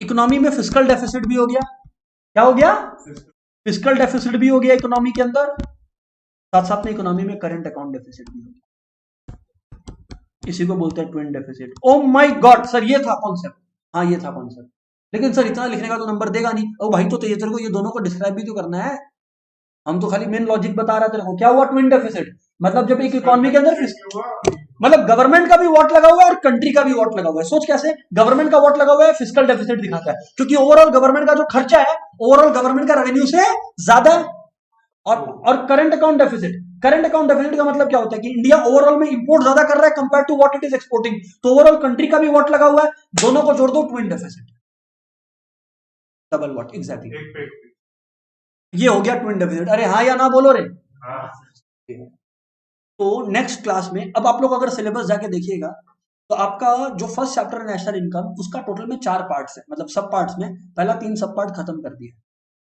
इकोनॉमी में फिस्कल डेफिसिट भी हो गया, क्या हो गया? फिस्कल डेफिसिट भी हो गया इकोनॉमी के अंदर, साथ साथ में इकोनॉमी में करंट अकाउंट डेफिसिट भी हो गया, इसी को बोलते हैं twin deficit. Oh my God sir, ये था कॉन्सेप्ट। हाँ ये था कॉन्सेप्ट, लेकिन सर इतना लिखने का तो नंबर देगा नहीं। ओ भाई तो तेरे को ये दोनों को डिस्क्राइब भी तो करना है, हम तो खाली मेन लॉजिक बता रहा तेरे को। क्या हुआ ट्विन डेफिसिट? मतलब जब एक इकोनॉमी के अंदर मतलब गवर्नमेंट का भी वॉट लगा हुआ है और कंट्री का भी वॉट लगा हुआ है। सोच कैसे, गवर्नमेंट का वॉट लगा हुआ है, फिस्कल डेफिसिट दिखाता है, क्योंकि ओवरऑल गवर्नमेंट का जो खर्चा है ओवरऑल गवर्नमेंट का रेवेन्यू से ज्यादा है। और current account deficit, current account deficit का मतलब क्या होता है कि इंडिया ओवरऑल में इंपोर्ट ज्यादा कर रहा है compare to what it is exporting, तो ओवरऑल कंट्री का भी वॉट लगा हुआ है, दोनों को जोड़ दो twin deficit, double what exactly. ये हो गया ट्विन डेफिसिट। अरे हाँ या ना बोलो रे। तो नेक्स्ट क्लास में अब आप लोग अगर सिलेबस जाके देखिएगा तो आपका जो फर्स्ट चैप्टर है नेशनल इनकम, उसका टोटल में 4 पार्ट्स है, मतलब सब पार्ट्स में पहला 3 सब पार्ट खत्म कर दिया,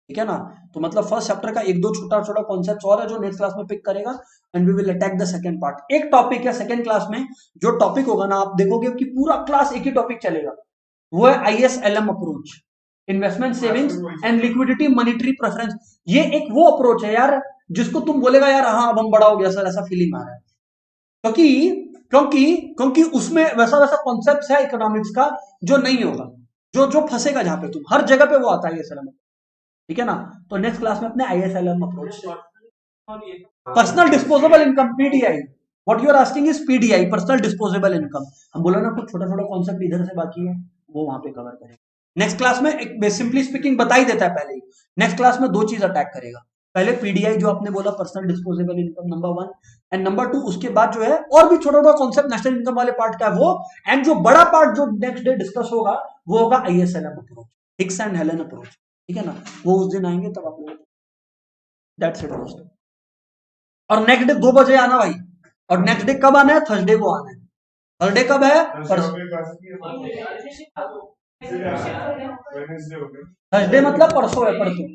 ठीक है ना। तो मतलब फर्स्ट चैप्टर का 1-2 छोटा छोटा कॉन्सेप्ट और है जो नेक्स्ट क्लास में पिक करेगा, and we will attack the second part. एक टॉपिक है सेकंड क्लास में, जो टॉपिक होगा ना आप देखोगे कि पूरा क्लास एक ही टॉपिक चलेगा, वो है ISLM approach, investment savings and liquidity monetary preference. ये एक वो अप्रोच है यार जिसको तुम बोलेगा यार हाँ अब हम बड़ा हो गया सर, ऐसा फीलिंग आ रहा है, क्योंकि क्योंकि क्योंकि उसमें वैसा वैसा कॉन्सेप्ट है इकोनॉमिक्स का जो नहीं होगा, जो जो फंसेगा जहां पे तुम, हर जगह पे वो आता है ISLM, ठीक है ना। तो नेक्स्ट क्लास में अपने ISLM approach, personal disposable income PDI, what you are asking is PDI, personal disposable income. हम बोला ना कुछ छोटा छोटा कॉन्सेप्ट इधर से बाकी है, वो वहां पे कवर करेंगे नेक्स्ट क्लास में। एक सिंपली स्पीकिंग बता ही देता है पहले ही, नेक्स्ट क्लास में 2 चीज अटैक करेगा, पहले PDI जो आपने बोला personal disposable income number 1, and number 2 उसके बाद जो है और भी छोटा छोटा कॉन्सेप्ट नेशनल इनकम वाले पार्ट का वो, एंड जो बड़ा पार्ट जो नेक्स्ट डे डिस्कस होगा वो होगा ISLM approach, Hicks and Helen approach, ठीक है ना। वो उस दिन आएंगे तब आप लोग, दैट्स इट दोस्तों। और नेक्स्ट डे 2 बजे आना भाई, और नेक्स्ट डे कब आना है? थर्सडे को आना है। थर्सडे कब है? थर्सडे मतलब परसों है, परसों।